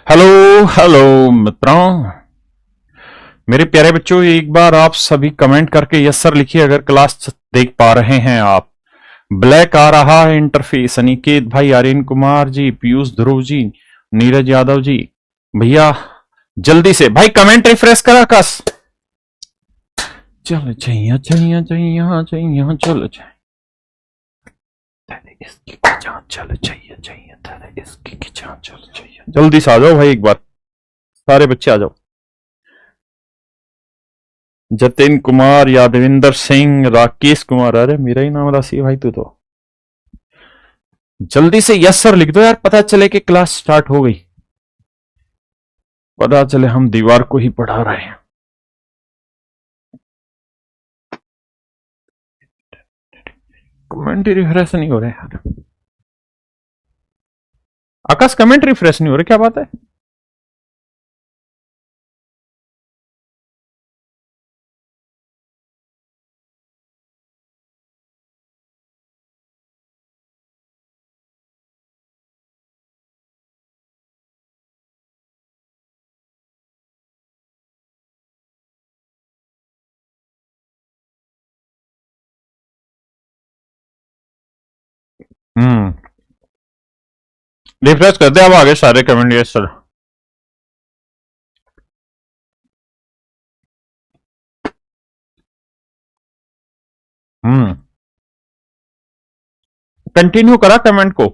Hello hello मित्रों। मेरे प्यारे बच्चों, एक बार आप सभी कमेंट करके यस सर लिखिए अगर क्लास देख पा रहे हैं आप। ब्लैक आ रहा है इंटरफेस। अनिकेत भाई, आर्यन कुमार जी, पीयूष ध्रुव जी, नीरज यादव जी, भैया जल्दी से भाई कमेंट रिफ्रेश करा कस। चल चाहिए चाहिए चाहिए चाहिए चल चाहिए तेरे इसकी की जान चल चाहिए चाहिए तेरे इसकी की जान चल चाहिए। जल्दी से आ जाओ भाई, एक बार सारे बच्चे आ जाओ। जतिन कुमार, यादविंदर सिंह, राकेश कुमार, अरे मेरा ही नाम राशि है भाई तू तो। जल्दी से यस सर लिख दो यार, पता चले कि क्लास स्टार्ट हो गई, पता चले हम दीवार को ही पढ़ा रहे हैं। कमेंट रिफ्रेश नहीं हो रहे यार। आकाश कमेंट रिफ्रेश नहीं हो रहे, क्या बात है? हम्म, रिफ्रेश कर दे अब आगे सारे comment. Yes sir. Hmm, continue करा कमेंट को।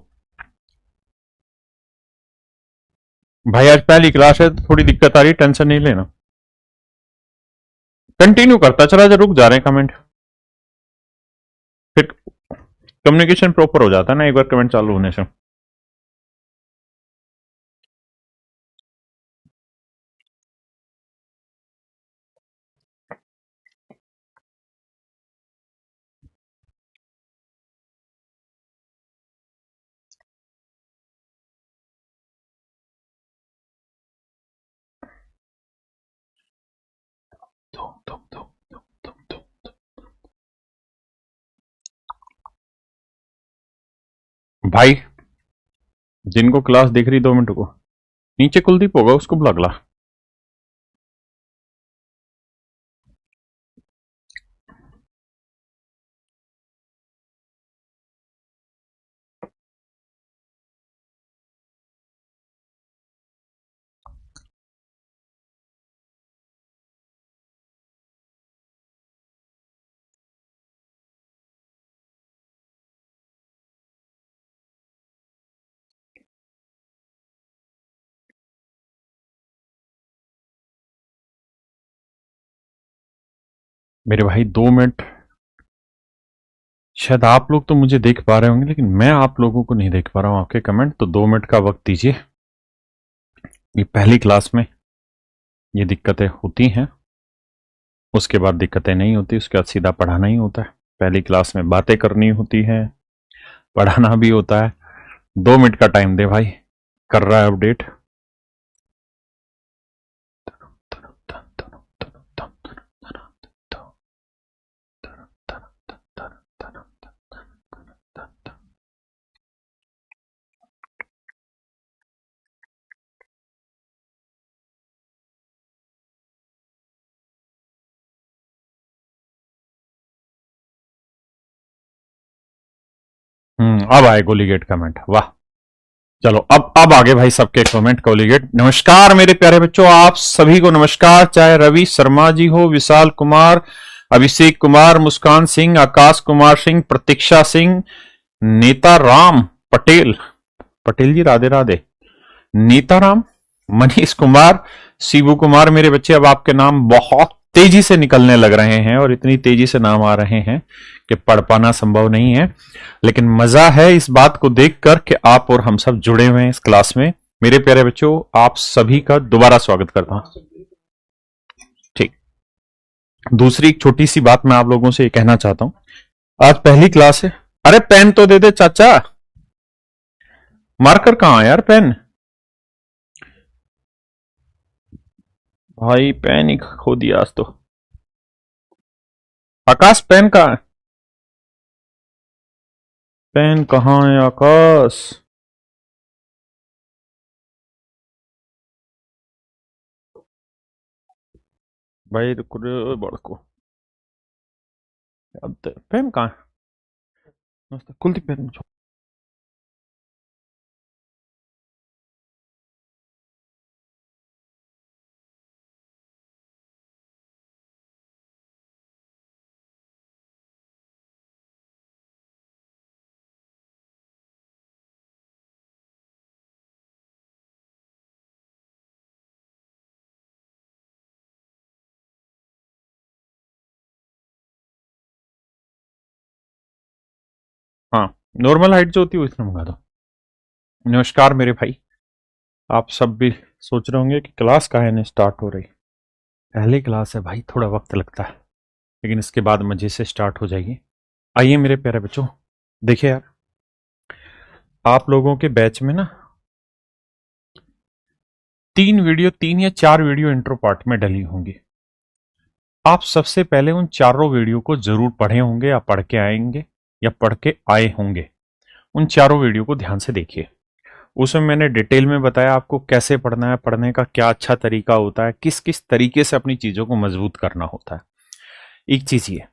भाई आज पहली क्लास है तो थोड़ी दिक्कत आ रही है, टेंशन नहीं लेना। कंटिन्यू करता चला जा, रुक जा रहे हैं कमेंट, फिर कम्युनिकेशन प्रॉपर हो जाता है ना एक बार कमेंट चालू होने से। भाई जिनको क्लास देख रही 2 मिनट को, नीचे कुलदीप होगा उसको बुला ला। मेरे भाई 2 मिनट, शायद आप लोग तो मुझे देख पा रहे होंगे लेकिन मैं आप लोगों को नहीं देख पा रहा हूं आपके कमेंट, तो 2 मिनट का वक्त दीजिए। ये पहली क्लास में ये दिक्कतें होती हैं, उसके बाद दिक्कतें नहीं होती, उसके बाद सीधा पढ़ाना ही होता है। पहली क्लास में बातें करनी होती है, पढ़ाना भी होता है। 2 मिनट का टाइम दे भाई, कर रहा है अपडेट। अब आए गोलीगेट कमेंट, वाह। चलो अब आगे भाई सबके कमेंट कोलीगेट। नमस्कार मेरे प्यारे बच्चों, आप सभी को नमस्कार। चाहे रवि शर्मा जी हो, विशाल कुमार, अभिषेक कुमार, मुस्कान सिंह, आकाश कुमार सिंह, प्रतीक्षा सिंह, नेता राम पटेल, पटेल जी राधे राधे, नेता राम, मनीष कुमार, शिवू कुमार। मेरे बच्चे अब आपके नाम बहुत तेजी से निकलने लग रहे हैं और इतनी तेजी से नाम आ रहे हैं कि पढ़ पाना संभव नहीं है, लेकिन मजा है इस बात को देखकर कि आप और हम सब जुड़े हुए हैं इस क्लास में। मेरे प्यारे बच्चों, आप सभी का दोबारा स्वागत करता हूं। ठीक, दूसरी एक छोटी सी बात मैं आप लोगों से ये कहना चाहता हूं, आज पहली क्लास है। अरे पेन तो दे दे चाचा, मार्कर कहां है यार, पेन भाई, पेन ही खो दिया आज तो। आकाश पेन कहां है? पेन कहां है आकाश? भाई रुक रे बड़को अब फैम कहाँ है? कुलदीप फैम हाँ नॉर्मल हाइट जो होती है उसने मंगा दो। नमस्कार मेरे भाई, आप सब भी सोच रहे होंगे कि क्लास काहे नहीं स्टार्ट हो रही। पहली क्लास है भाई, थोड़ा वक्त लगता है, लेकिन इसके बाद मजे से स्टार्ट हो जाएगी। आइए मेरे प्यारे बच्चों, देखिए यार, आप लोगों के बैच में ना 3 या 4 वीडियो इंट्रो पार्ट में डली होंगी। आप सबसे पहले उन चारों वीडियो को जरूर पढ़े होंगे या पढ़ के आएंगे या पढ़ के आए होंगे। उन चारों वीडियो को ध्यान से देखिए। उसमें मैंने डिटेल में बताया आपको कैसे पढ़ना है, पढ़ने का क्या अच्छा तरीका होता है, किस किस तरीके से अपनी चीजों को मजबूत करना होता है। एक चीज ये,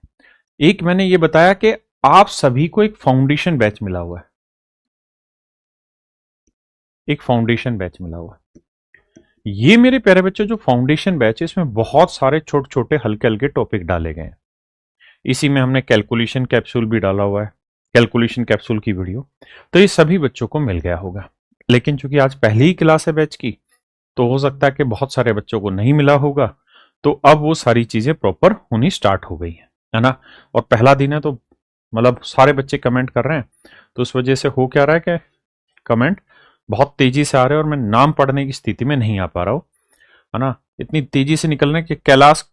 एक मैंने ये बताया कि आप सभी को एक फाउंडेशन बैच मिला हुआ है, एक फाउंडेशन बैच मिला हुआ है। ये मेरे प्यारे बच्चों जो फाउंडेशन बैच है, इसमें बहुत सारे छोटे छोटे हल्के हल्के टॉपिक डाले गए हैं। इसी में हमने कैलकुलेशन कैप्सूल भी डाला हुआ है, कैलकुलेशन कैप्सूल की वीडियो। तो ये सभी बच्चों को मिल गया होगा, लेकिन चूंकि आज पहली ही क्लास है बैच की, तो हो सकता है कि बहुत सारे बच्चों को नहीं मिला होगा। तो अब वो सारी चीजें प्रॉपर होनी स्टार्ट हो गई है ना। और पहला दिन है तो मतलब सारे बच्चे कमेंट कर रहे हैं, तो उस वजह से हो क्या रहा है कि कमेंट बहुत तेजी से आ रहे हैं और मैं नाम पढ़ने की स्थिति में नहीं आ पा रहा हूं, है ना। इतनी तेजी से निकलने कि कैलाश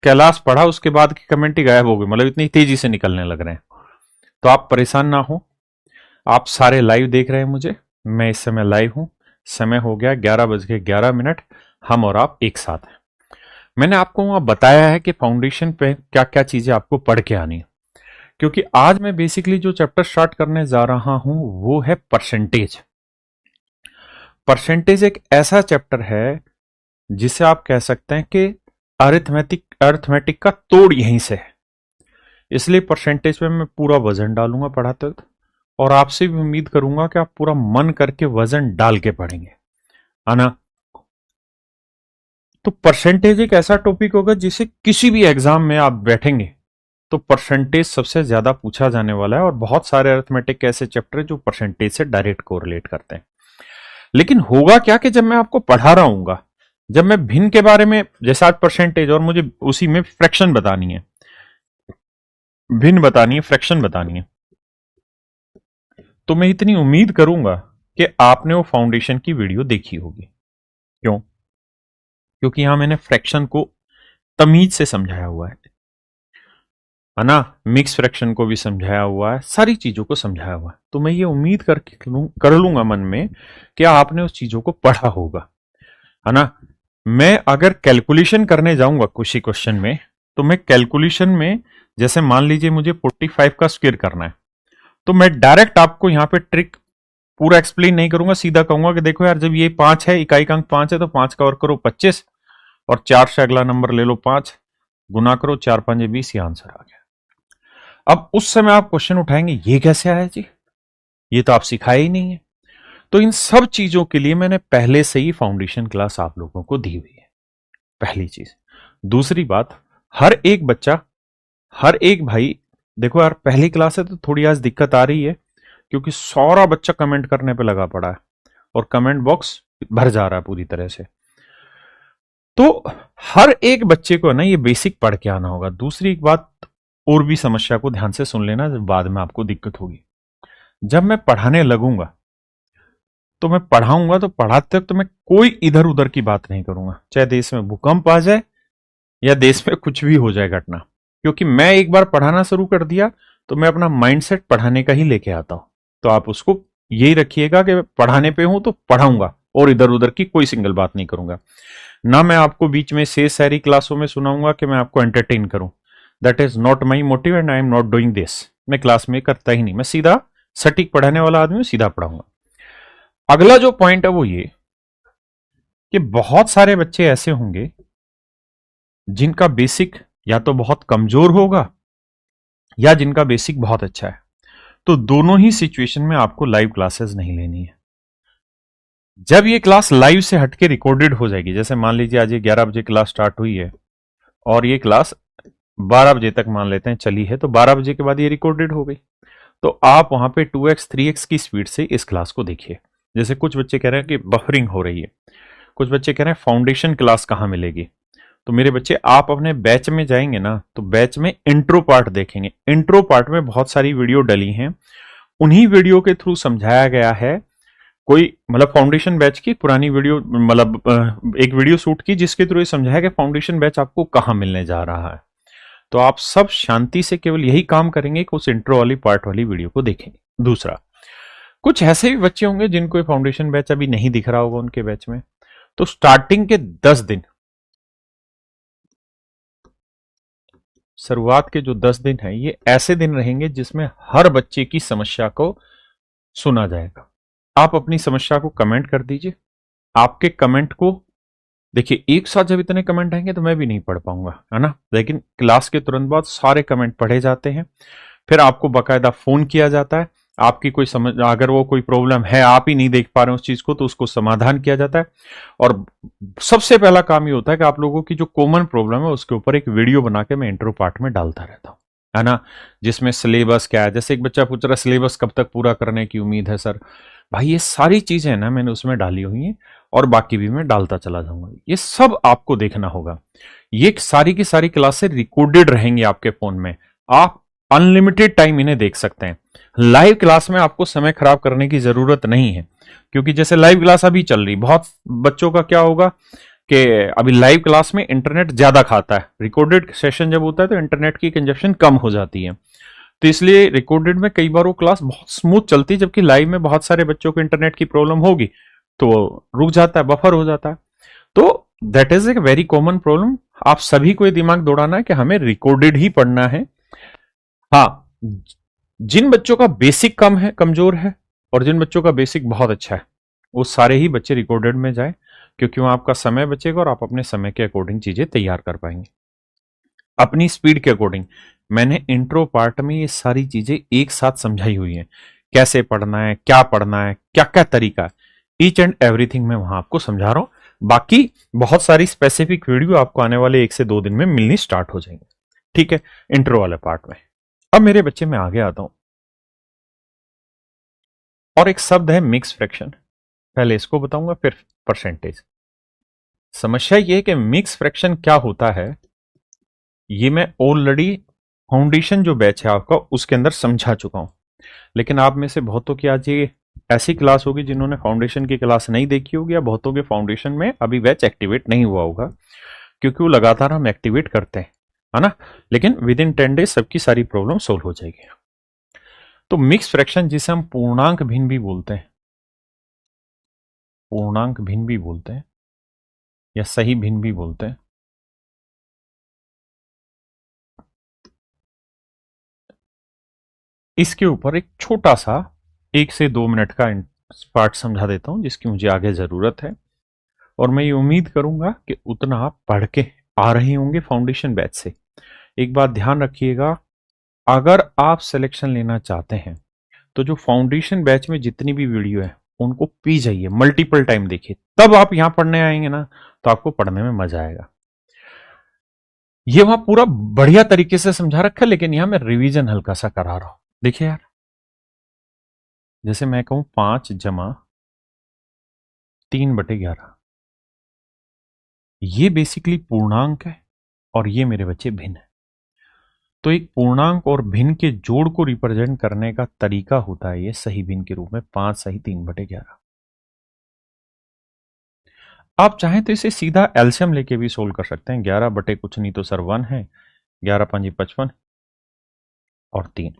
कैलाश पढ़ा उसके बाद की कमेंट ही गायब हो गई, मतलब इतनी तेजी से निकलने लग रहे हैं। तो आप परेशान ना हो, आप सारे लाइव देख रहे हैं मुझे, मैं इस समय लाइव हूं। समय हो गया 11:11। हम और आप एक साथ हैं। मैंने आपको वहां बताया है कि फाउंडेशन पे क्या क्या चीजें आपको पढ़ के आनी है, क्योंकि आज मैं बेसिकली जो चैप्टर स्टार्ट करने जा रहा हूं वो है परसेंटेज। परसेंटेज एक ऐसा चैप्टर है जिसे आप कह सकते हैं कि अरिथमेटिक अरिथमेटिक का तोड़ यहीं से है। इसलिए परसेंटेज पे मैं पूरा वजन डालूंगा पढ़ाते वक्त, और आपसे भी उम्मीद करूंगा कि आप पूरा मन करके वजन डाल के पढ़ेंगे, है ना। तो परसेंटेज एक ऐसा टॉपिक होगा जिसे किसी भी एग्जाम में आप बैठेंगे तो परसेंटेज सबसे ज्यादा पूछा जाने वाला है, और बहुत सारे अरिथमेटिक ऐसे चैप्टर जो परसेंटेज से डायरेक्ट कोरिलेट करते हैं। लेकिन होगा क्या कि जब मैं आपको पढ़ा रहा हूंगा, जब मैं भिन्न के बारे में, जैसे आज परसेंटेज और मुझे उसी में फ्रैक्शन बतानी है, भिन्न बतानी है, फ्रैक्शन बतानी है, तो मैं इतनी उम्मीद करूंगा कि आपने वो फाउंडेशन की वीडियो देखी होगी। क्यों? क्योंकि यहां मैंने फ्रैक्शन को तमीज से समझाया हुआ है ना, मिक्स फ्रैक्शन को भी समझाया हुआ है, सारी चीजों को समझाया हुआ है। तो मैं ये उम्मीद कर लूंगा मन में कि आपने उस चीजों को पढ़ा होगा, है ना। मैं अगर कैलकुलेशन करने जाऊंगा किसी क्वेश्चन में, तो मैं कैलकुलेशन में, जैसे मान लीजिए मुझे 45 का स्क्वायर करना है, तो मैं डायरेक्ट आपको यहां पे ट्रिक पूरा एक्सप्लेन नहीं करूंगा, सीधा कहूंगा कि देखो यार, जब ये 5 है, इकाई का अंक 5 है, तो 5 का वर्ग करो 25, और 4 से अगला नंबर ले लो 5, गुना करो 4×5 = 20, ये आंसर आ गया। अब उस समय आप क्वेश्चन उठाएंगे ये कैसे आया जी, ये तो आप सिखाए ही नहीं है। तो इन सब चीजों के लिए मैंने पहले से ही फाउंडेशन क्लास आप लोगों को दी हुई है, पहली चीज। दूसरी बात, हर एक बच्चा, हर एक भाई, देखो यार पहली क्लास है तो थोड़ी आज दिक्कत आ रही है, क्योंकि सारा बच्चा कमेंट करने पे लगा पड़ा है और कमेंट बॉक्स भर जा रहा है पूरी तरह से। तो हर एक बच्चे को ना ये बेसिक पढ़ के आना होगा। दूसरी एक बात और भी, समस्या को ध्यान से सुन लेना, बाद में आपको दिक्कत होगी। जब मैं पढ़ाने लगूंगा तो मैं पढ़ाऊंगा, तो पढ़ाते वक्त तो मैं कोई इधर उधर की बात नहीं करूंगा, चाहे देश में भूकंप आ जाए या देश में कुछ भी हो जाए घटना, क्योंकि मैं एक बार पढ़ाना शुरू कर दिया तो मैं अपना माइंडसेट पढ़ाने का ही लेके आता हूं। तो आप उसको यही रखिएगा कि पढ़ाने पे हूं तो पढ़ाऊंगा, और इधर उधर की कोई सिंगल बात नहीं करूंगा। ना मैं आपको बीच में से सारी क्लासों में सुनाऊंगा कि मैं आपको एंटरटेन करूं। That is not my motive and I am not doing this. मैं क्लास में करता ही नहीं, मैं सीधा सटीक पढ़ाने वाला आदमी, सीधा पढ़ाऊंगा। अगला जो पॉइंट है वो ये कि बहुत सारे बच्चे ऐसे होंगे जिनका बेसिक या तो बहुत कमजोर होगा या जिनका बेसिक बहुत अच्छा है। तो दोनों ही सिचुएशन में आपको लाइव क्लासेस नहीं लेनी है। जब ये क्लास लाइव से हटके रिकॉर्डेड हो जाएगी, जैसे मान लीजिए आज ये 11 बजे क्लास स्टार्ट हुई है और ये क्लास 12 बजे तक मान लेते हैं चली है, तो 12 बजे के बाद ये रिकॉर्डेड हो गई, तो आप वहां पे 2x 3x की स्पीड से इस क्लास को देखिए। जैसे कुछ बच्चे कह रहे हैं कि बफरिंग हो रही है, कुछ बच्चे कह रहे हैं फाउंडेशन क्लास कहां मिलेगी। तो मेरे बच्चे, आप अपने बैच में जाएंगे ना, तो बैच में इंट्रो पार्ट देखेंगे। इंट्रो पार्ट में बहुत सारी वीडियो डली हैं, उन्हीं वीडियो के थ्रू समझाया गया है। कोई मतलब फाउंडेशन बैच की पुरानी वीडियो, मतलब एक वीडियो शूट की जिसके थ्रू ये समझाया कि फाउंडेशन बैच आपको कहां मिलने जा रहा है। तो आप सब शांति से केवल यही काम करेंगे कि उस इंट्रो वाली पार्ट वाली वीडियो को देखेंगे। दूसरा, कुछ ऐसे भी बच्चे होंगे जिनको फाउंडेशन बैच अभी नहीं दिख रहा होगा उनके बैच में, तो स्टार्टिंग के 10 दिन, शुरुआत के जो 10 दिन है, ये ऐसे दिन रहेंगे जिसमें हर बच्चे की समस्या को सुना जाएगा। आप अपनी समस्या को कमेंट कर दीजिए। आपके कमेंट को देखिए, एक साथ जब इतने कमेंट आएंगे तो मैं भी नहीं पढ़ पाऊंगा, है ना। लेकिन क्लास के तुरंत बाद सारे कमेंट पढ़े जाते हैं, फिर आपको बकायदा फोन किया जाता है। आपकी कोई समझ, अगर वो कोई प्रॉब्लम है आप ही नहीं देख पा रहे हैं उस चीज को, तो उसको समाधान किया जाता है। और सबसे पहला काम ये होता है कि आप लोगों की जो कॉमन प्रॉब्लम है उसके ऊपर एक वीडियो बना के मैं इंट्रो पार्ट में डालता रहता हूं, है ना। जिसमें सिलेबस क्या है, जैसे एक बच्चा पूछ रहा है सिलेबस कब तक पूरा करने की उम्मीद है सर। भाई ये सारी चीजें ना मैंने उसमें डाली हुई हैं, और बाकी भी मैं डालता चला जाऊंगा। ये सब आपको देखना होगा। ये सारी की सारी क्लासेस रिकॉर्डेड रहेंगी आपके फोन में, आप अनलिमिटेड टाइम इन्हें देख सकते हैं। लाइव क्लास में आपको समय खराब करने की जरूरत नहीं है, क्योंकि जैसे लाइव क्लास अभी चल रही, बहुत बच्चों का क्या होगा कि अभी लाइव क्लास में इंटरनेट ज्यादा खाता है, रिकॉर्डेड सेशन जब होता है तो इंटरनेट की कंजप्शन कम हो जाती है। तो इसलिए रिकॉर्डेड में कई बार वो क्लास बहुत स्मूथ चलती है, जबकि लाइव में बहुत सारे बच्चों को इंटरनेट की प्रॉब्लम होगी तो रुक जाता है, बफर हो जाता है। तो that is a very common problem. आप सभी को ये दिमाग दौड़ाना है कि हमें रिकॉर्डेड ही पढ़ना है। हाँ, जिन बच्चों का बेसिक कम है, कमजोर है, और जिन बच्चों का बेसिक बहुत अच्छा है, वो सारे ही बच्चे रिकॉर्डेड में जाए, क्योंकि वहां आपका समय बचेगा और आप अपने समय के अकॉर्डिंग चीजें तैयार कर पाएंगे, अपनी स्पीड के अकॉर्डिंग। मैंने इंट्रो पार्ट में ये सारी चीजें एक साथ समझाई हुई हैं, कैसे पढ़ना है, क्या पढ़ना है, क्या क्या तरीका है, ईच एंड एवरीथिंग मैं वहां आपको समझा रहा हूं। बाकी बहुत सारी स्पेसिफिक वीडियो आपको आने वाले 1 से 2 दिन में मिलनी स्टार्ट हो जाएंगे, ठीक है, इंट्रो वाले पार्ट में। अब मेरे बच्चे मैं आगे आता हूं, और एक शब्द है मिक्स फ्रैक्शन। पहले इसको बताऊंगा फिर परसेंटेज। समस्या ये है कि मिक्स फ्रैक्शन क्या होता है, ये मैं ऑलरेडी फाउंडेशन जो बैच है आपका उसके अंदर समझा चुका हूं। लेकिन आप में से बहुतों की आज ये ऐसी क्लास होगी जिन्होंने फाउंडेशन की क्लास नहीं देखी होगी, या बहुतों के फाउंडेशन में अभी बैच एक्टिवेट नहीं हुआ होगा, क्योंकि वो लगातार हम एक्टिवेट करते हैं, है ना। लेकिन विद इन 10 डेज सबकी सारी प्रॉब्लम सोल्व हो जाएगी। तो मिक्स फ्रैक्शन, जिसे हम पूर्णांक भिन्न भी बोलते हैं, पूर्णांक भिन्न भी बोलते हैं, या सही भिन्न भी बोलते हैं, इसके ऊपर एक छोटा सा 1 से 2 मिनट का पार्ट समझा देता हूं, जिसकी मुझे आगे जरूरत है। और मैं ये उम्मीद करूंगा कि उतना आप पढ़ के आ रहे होंगे फाउंडेशन बैच से। एक बात ध्यान रखिएगा, अगर आप सिलेक्शन लेना चाहते हैं तो जो फाउंडेशन बैच में जितनी भी वीडियो है उनको पी जाइए, मल्टीपल टाइम देखिए, तब आप यहां पढ़ने आएंगे ना तो आपको पढ़ने में मजा आएगा। ये वहां पूरा बढ़िया तरीके से समझा रखा है, लेकिन यहां मैं रिवीजन हल्का सा करा रहा हूं। देखिए यार, जैसे मैं कहूं 5 + 3/11, ये बेसिकली पूर्णांक है और ये मेरे बच्चे भिन्न है। तो एक पूर्णांक और भिन्न के जोड़ को रिप्रेजेंट करने का तरीका होता है ये सही भिन्न के रूप में, 5 सही 3/11। आप चाहें तो इसे सीधा एलसीएम लेके भी सोल्व कर सकते हैं। 11 बटे कुछ नहीं तो सर 1 है, 11 5 55 और 3,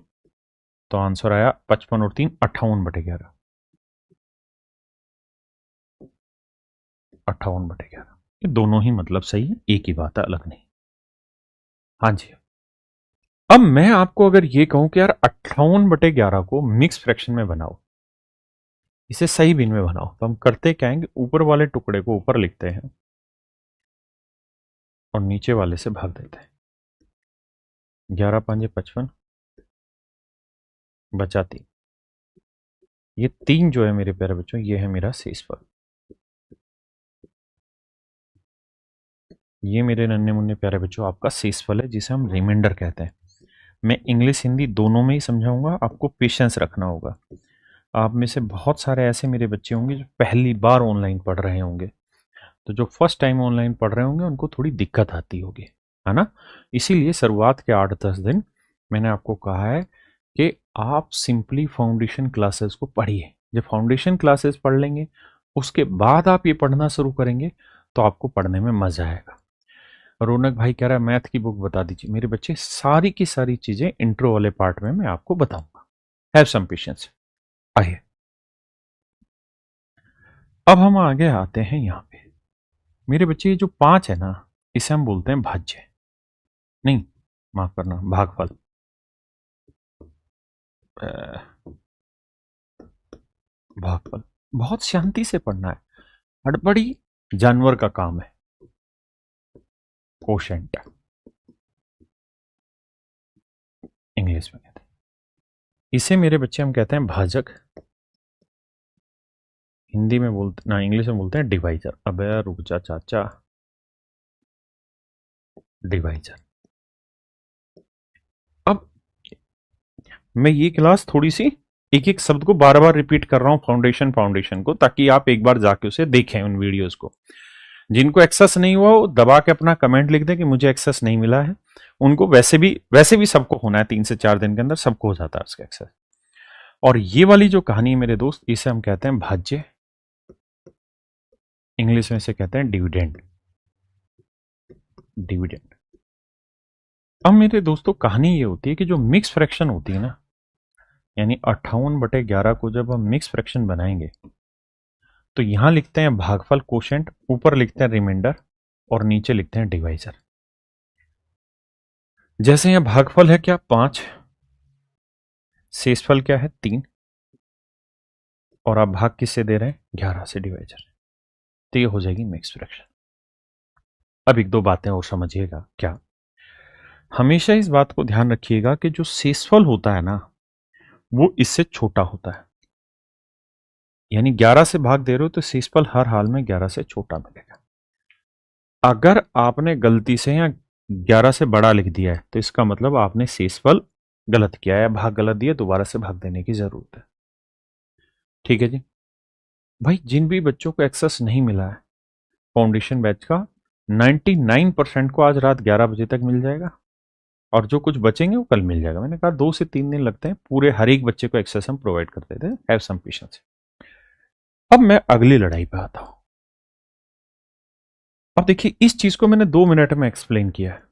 तो आंसर आया 55 और 3 58/11, 58/11। ये दोनों ही मतलब सही है, एक ही बात है, अलग नहीं। हाँ जी। अब मैं आपको अगर ये कहूं कि यार 58/11 को मिक्स फ्रैक्शन में बनाओ, इसे सही भिन्न में बनाओ, तो हम करते क्या है, ऊपर वाले टुकड़े को ऊपर लिखते हैं और नीचे वाले से भाग देते हैं। 11 5 55 बचा 3। ये 3 जो है मेरे प्यारे बच्चों, ये है मेरा शेषफल। ये मेरे नन्हे मुन्ने प्यारे बच्चों आपका शेषफल है, जिसे हम रिमाइंडर कहते हैं। मैं इंग्लिश हिंदी दोनों में ही समझाऊंगा, आपको पेशेंस रखना होगा। आप में से बहुत सारे ऐसे मेरे बच्चे होंगे जो पहली बार ऑनलाइन पढ़ रहे होंगे, तो जो फर्स्ट टाइम ऑनलाइन पढ़ रहे होंगे उनको थोड़ी दिक्कत आती होगी, है ना। इसीलिए शुरुआत के 8-10 दिन मैंने आपको कहा है कि आप सिंपली फाउंडेशन क्लासेस को पढ़िए। जब फाउंडेशन क्लासेस पढ़ लेंगे उसके बाद आप ये पढ़ना शुरू करेंगे तो आपको पढ़ने में मजा आएगा। रौनक भाई कह रहा है मैथ की बुक बता दीजिए। मेरे बच्चे सारी की सारी चीजें इंट्रो वाले पार्ट में मैं आपको बताऊंगा। Have some patience. आइए अब हम आगे आते हैं। यहाँ पे मेरे बच्चे ये जो 5 है ना, इसे हम बोलते हैं भाज्य। नहीं, माफ करना, भागफल। भागफल बहुत शांति से पढ़ना है, हड़बड़ी जानवर का काम है। कोशेंट इंग्लिश में कहते हैं। इसे मेरे बच्चे हम कहते हैं भाजक। हिंदी में बोलते ना, इंग्लिश में बोलते हैं डिवाइजर। अबे रुक जा चाचा, डिवाइजर। अब मैं ये क्लास थोड़ी सी एक एक शब्द को बार बार रिपीट कर रहा हूं, फाउंडेशन फाउंडेशन को, ताकि आप एक बार जाके उसे देखें उन वीडियोस को। जिनको एक्सेस नहीं हुआ वो दबा के अपना कमेंट लिख दें कि मुझे एक्सेस नहीं मिला है। उनको वैसे भी सबको होना है, 3 से 4 दिन के अंदर सबको हो जाता है उसका एक्सेस। और ये वाली जो कहानी है मेरे दोस्त, इसे हम कहते हैं भाज्य। इंग्लिश में इसे कहते हैं डिविडेंड। डिविडेंड। अब मेरे दोस्तों कहानी ये होती है कि जो मिक्स फ्रैक्शन होती है ना, यानी 58/11 को जब हम मिक्स फ्रैक्शन बनाएंगे तो यहां लिखते हैं भागफल कोशेंट, ऊपर लिखते हैं रिमाइंडर और नीचे लिखते हैं डिवाइजर। जैसे यहां भागफल है क्या 5, शेषफल क्या है 3, और आप भाग किससे दे रहे हैं 11 से डिवाइजर, तो ये हो जाएगी मिक्स फ्रैक्शन। अब एक दो बातें और समझिएगा। क्या, हमेशा इस बात को ध्यान रखिएगा कि जो शेषफल होता है ना वो इससे छोटा होता है। यानी 11 से भाग दे रहे हो तो शेषफल हर हाल में 11 से छोटा मिलेगा। अगर आपने गलती से या 11 से बड़ा लिख दिया है तो इसका मतलब आपने शेषफल गलत किया है, भाग गलत दिया, दोबारा से भाग देने की जरूरत है। ठीक है जी भाई। जिन भी बच्चों को एक्सेस नहीं मिला है फाउंडेशन बैच का, 99% को आज रात 11 बजे तक मिल जाएगा, और जो कुछ बचेंगे वो कल मिल जाएगा। मैंने कहा 2 से 3 दिन लगते हैं, पूरे हर एक बच्चे को एक्सेस हम प्रोवाइड करते थे। Have some patience. अब मैं अगली लड़ाई पे आता हूं। अब देखिए इस चीज को मैंने 2 मिनट में एक्सप्लेन किया है,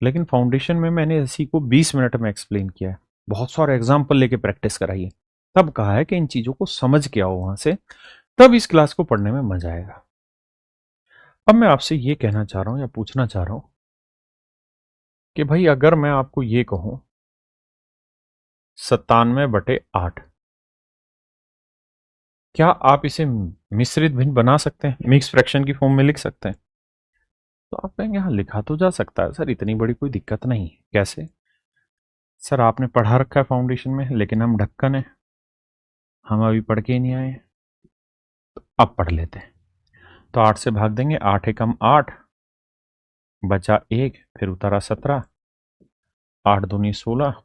लेकिन फाउंडेशन में मैंने इसी को 20 मिनट में एक्सप्लेन किया है। बहुत सारे एग्जाम्पल लेके प्रैक्टिस कराइए, तब कहा है कि इन चीजों को समझ के आओ वहां से, तब इस क्लास को पढ़ने में मजा आएगा। अब मैं आपसे ये कहना चाह रहा हूं या पूछना चाह रहा हूं कि भाई अगर मैं आपको ये कहूं 97/8, क्या आप इसे मिश्रित भिन्न बना सकते हैं, मिक्स फ्रैक्शन की फॉर्म में लिख सकते हैं? तो आप कहेंगे हाँ लिखा तो जा सकता है सर, इतनी बड़ी कोई दिक्कत नहीं है। कैसे? सर आपने पढ़ा रखा है फाउंडेशन में, लेकिन हम ढक्कन है, हम अभी पढ़ के ही नहीं आए। तो अब पढ़ लेते हैं। तो 8 से भाग देंगे, 8 एकम 8, बचा 1, फिर उतारा 17, 8 दूनी 16,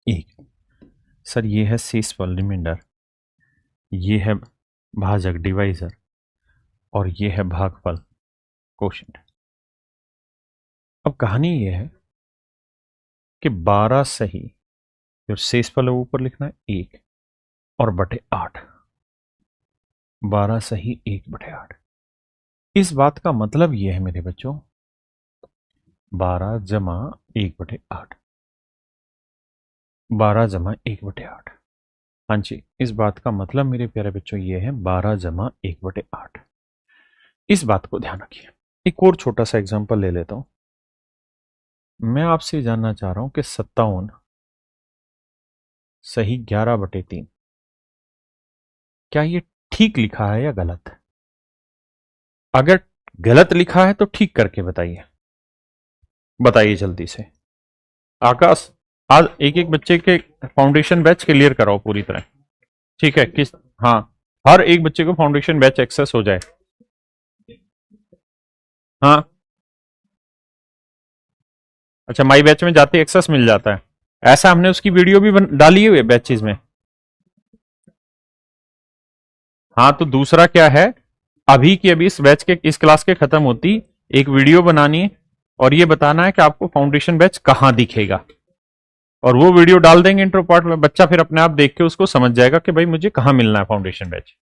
1। सर ये है शेषफल रिमाइंडर, ये है भाजक डिवाइजर, और ये है भागफल कोशेंट। अब कहानी ये है कि 12 सही, जो शेषफल है ऊपर लिखना है 1 और बटे 8। 12 सही 1/8। इस बात का मतलब यह है मेरे बच्चों 12 जमा 1/8, 12 जमा 1/8। हाँ जी, इस बात का मतलब मेरे प्यारे बच्चों ये है 12 जमा 1/8। इस बात को ध्यान रखिए। एक और छोटा सा एग्जांपल ले लेता हूं। मैं आपसे जानना चाह रहा हूं कि 57 सही 11/3, क्या ये ठीक लिखा है या गलत? अगर गलत लिखा है तो ठीक करके बताइए, बताइए जल्दी से। आकाश, आज एक एक बच्चे के फाउंडेशन बैच क्लियर कराओ पूरी तरह, ठीक है? किस, हाँ, हर एक बच्चे को फाउंडेशन बैच एक्सेस हो जाए। हाँ, अच्छा, माई बैच में जाते एक्सेस मिल जाता है, ऐसा हमने उसकी वीडियो भी डाली हुई है बैचेज में। हाँ, तो दूसरा क्या है, अभी की अभी इस बैच के, इस क्लास के खत्म होती एक वीडियो बनानी है और ये बताना है कि आपको फाउंडेशन बैच कहां दिखेगा, और वो वीडियो डाल देंगे इंट्रो पार्ट में, बच्चा फिर अपने आप देख के उसको समझ जाएगा कि भाई मुझे कहां मिलना है फाउंडेशन बैच।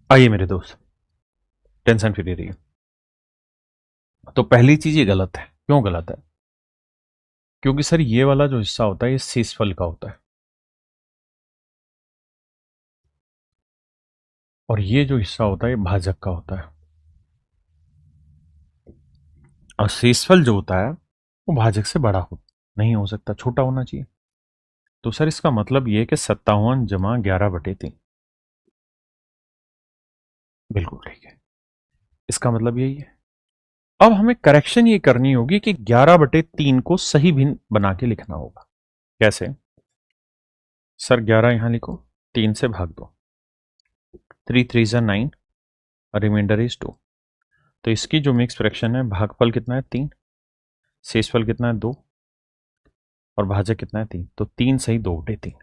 आइए मेरे दोस्त, टेंशन फ्री रहिए। तो पहली चीज ये गलत है, क्यों गलत है? क्योंकि सर ये वाला जो हिस्सा होता है ये शेषफल का होता है, और ये जो हिस्सा होता है ये भाजक का होता है, और शेषफल जो होता है वो भाजक से बड़ा हो नहीं हो सकता, छोटा होना चाहिए। तो सर इसका मतलब ये है कि 57 जमा 11/3, बिल्कुल ठीक है, इसका मतलब यही है। अब हमें करेक्शन ये करनी होगी कि 11/3 को सही भिन्न बना के लिखना होगा। कैसे? सर 11 यहां लिखो, 3 से भाग दो, 3 3 9, रिमाइंडर इज 2। तो इसकी जो मिक्स फ्रैक्शन है, भागफल कितना है 3, शेषफल कितना है 2, और भाजक कितना है 3, तो 3 सही 2/3।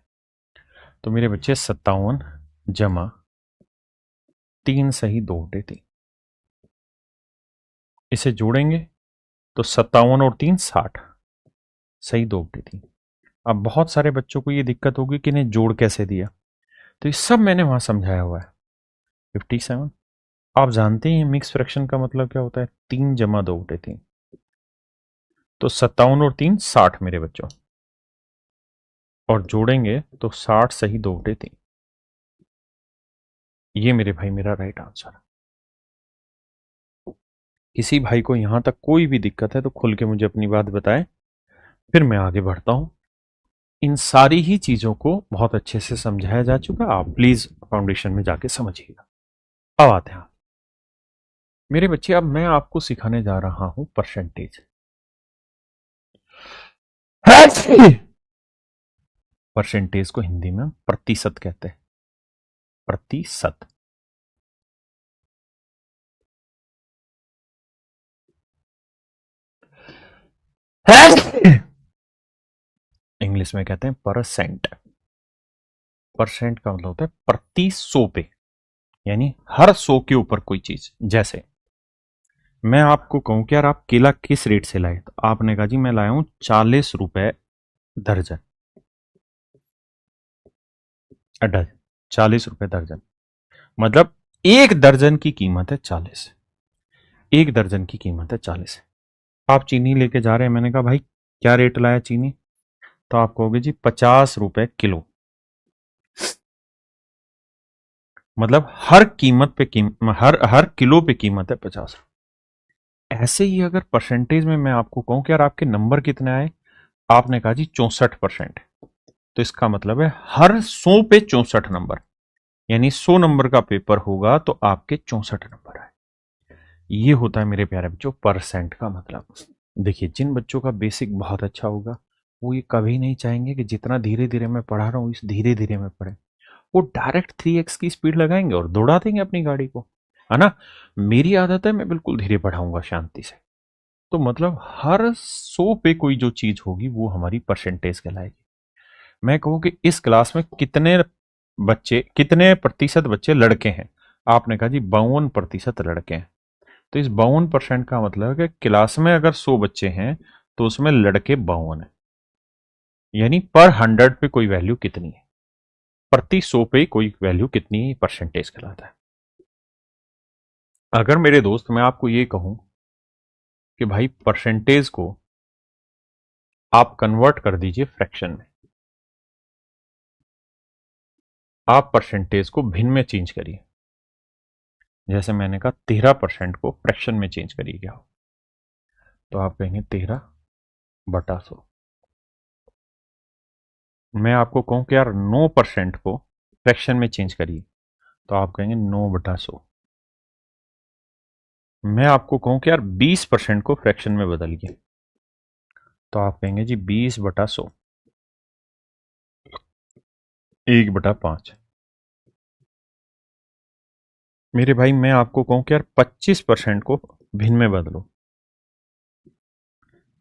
तो मेरे बच्चे 57 जमा 3 सही 2/3, इसे जोड़ेंगे तो 57 और 3 60 सही 2/3। अब बहुत सारे बच्चों को ये दिक्कत होगी कि इन्हें जोड़ कैसे दिया, तो ये सब मैंने वहां समझाया हुआ है। 57, आप जानते हैं मिक्स फ्रैक्शन का मतलब क्या होता है, 3 जमा 2/3, तो 57 और 3 60 मेरे बच्चों, और जोड़ेंगे तो 60 सही 2/3। ये मेरे भाई मेरा राइट आंसर। किसी भाई को यहां तक कोई भी दिक्कत है तो खुल के मुझे अपनी बात बताएं, फिर मैं आगे बढ़ता हूं। इन सारी ही चीजों को बहुत अच्छे से समझाया जा चुका, आप प्लीज फाउंडेशन में जाके समझिएगा। अब आते हैं मेरे बच्चे, अब मैं आपको सिखाने जा रहा हूं परसेंटेज। परसेंटेज को हिंदी में प्रतिशत कहते हैं, प्रतिशत। इंग्लिश में कहते हैं परसेंट। परसेंट का मतलब होता है प्रति 100 पे, यानी हर 100 के ऊपर कोई चीज। जैसे मैं आपको कहूं कि यार आप केला किस रेट से लाए, तो आपने कहा जी मैं लाया हूं 40 रुपए दर्जन, डजन, 40 रुपए दर्जन, मतलब एक दर्जन की कीमत है 40, एक दर्जन की कीमत है 40। आप चीनी लेके जा रहे हैं, मैंने कहा भाई क्या रेट लाया चीनी, तो आप कहोगे जी 50 रुपए किलो, मतलब हर कीमत पे हर किलो पे कीमत है 50। ऐसे ही अगर परसेंटेज में मैं आपको कहूं कि यार आपके नंबर कितने आए, आपने कहा जी 64%, तो इसका मतलब है हर 100 पे 64 नंबर, यानी 100 नंबर का पेपर होगा तो आपके 64 नंबर आए। ये होता है मेरे प्यारे बच्चों परसेंट का मतलब। देखिए जिन बच्चों का बेसिक बहुत अच्छा होगा वो ये कभी नहीं चाहेंगे कि जितना धीरे धीरे मैं पढ़ा रहा हूँ इस धीरे धीरे में पढ़े, वो डायरेक्ट 3x की स्पीड लगाएंगे और दौड़ा देंगे अपनी गाड़ी को, है ना? मेरी आदत है मैं बिल्कुल धीरे पढ़ाऊंगा शांति से, तो मतलब हर 100 पे कोई जो चीज होगी वो हमारी परसेंटेज कहलाएगी। मैं कहूँ कि इस क्लास में कितने प्रतिशत बच्चे लड़के हैं, आपने कहा जी 52% लड़के हैं, तो इस 52% का मतलब है कि क्लास में अगर 100 बच्चे हैं तो उसमें लड़के 52 है, यानी पर 100 पे कोई वैल्यू कितनी है, प्रति 100 पे कोई वैल्यू कितनी है, परसेंटेज कहलाता है। अगर मेरे दोस्त मैं आपको ये कहूं कि भाई परसेंटेज को आप कन्वर्ट कर दीजिए फ्रैक्शन में, आप परसेंटेज को भिन्न में चेंज करिए, जैसे मैंने कहा 13% को फ्रैक्शन में चेंज करिए क्या हो, तो आप कहेंगे 13/100। मैं आपको कहूं कि यार 9% को फ्रैक्शन में चेंज करिए, तो आप कहेंगे 9/100। मैं आपको कहूं कि यार 20% को फ्रैक्शन में बदलिए, तो आप कहेंगे जी 20/100, 1/5। मेरे भाई मैं आपको कहूं कि यार 25% को भिन्न में बदलो,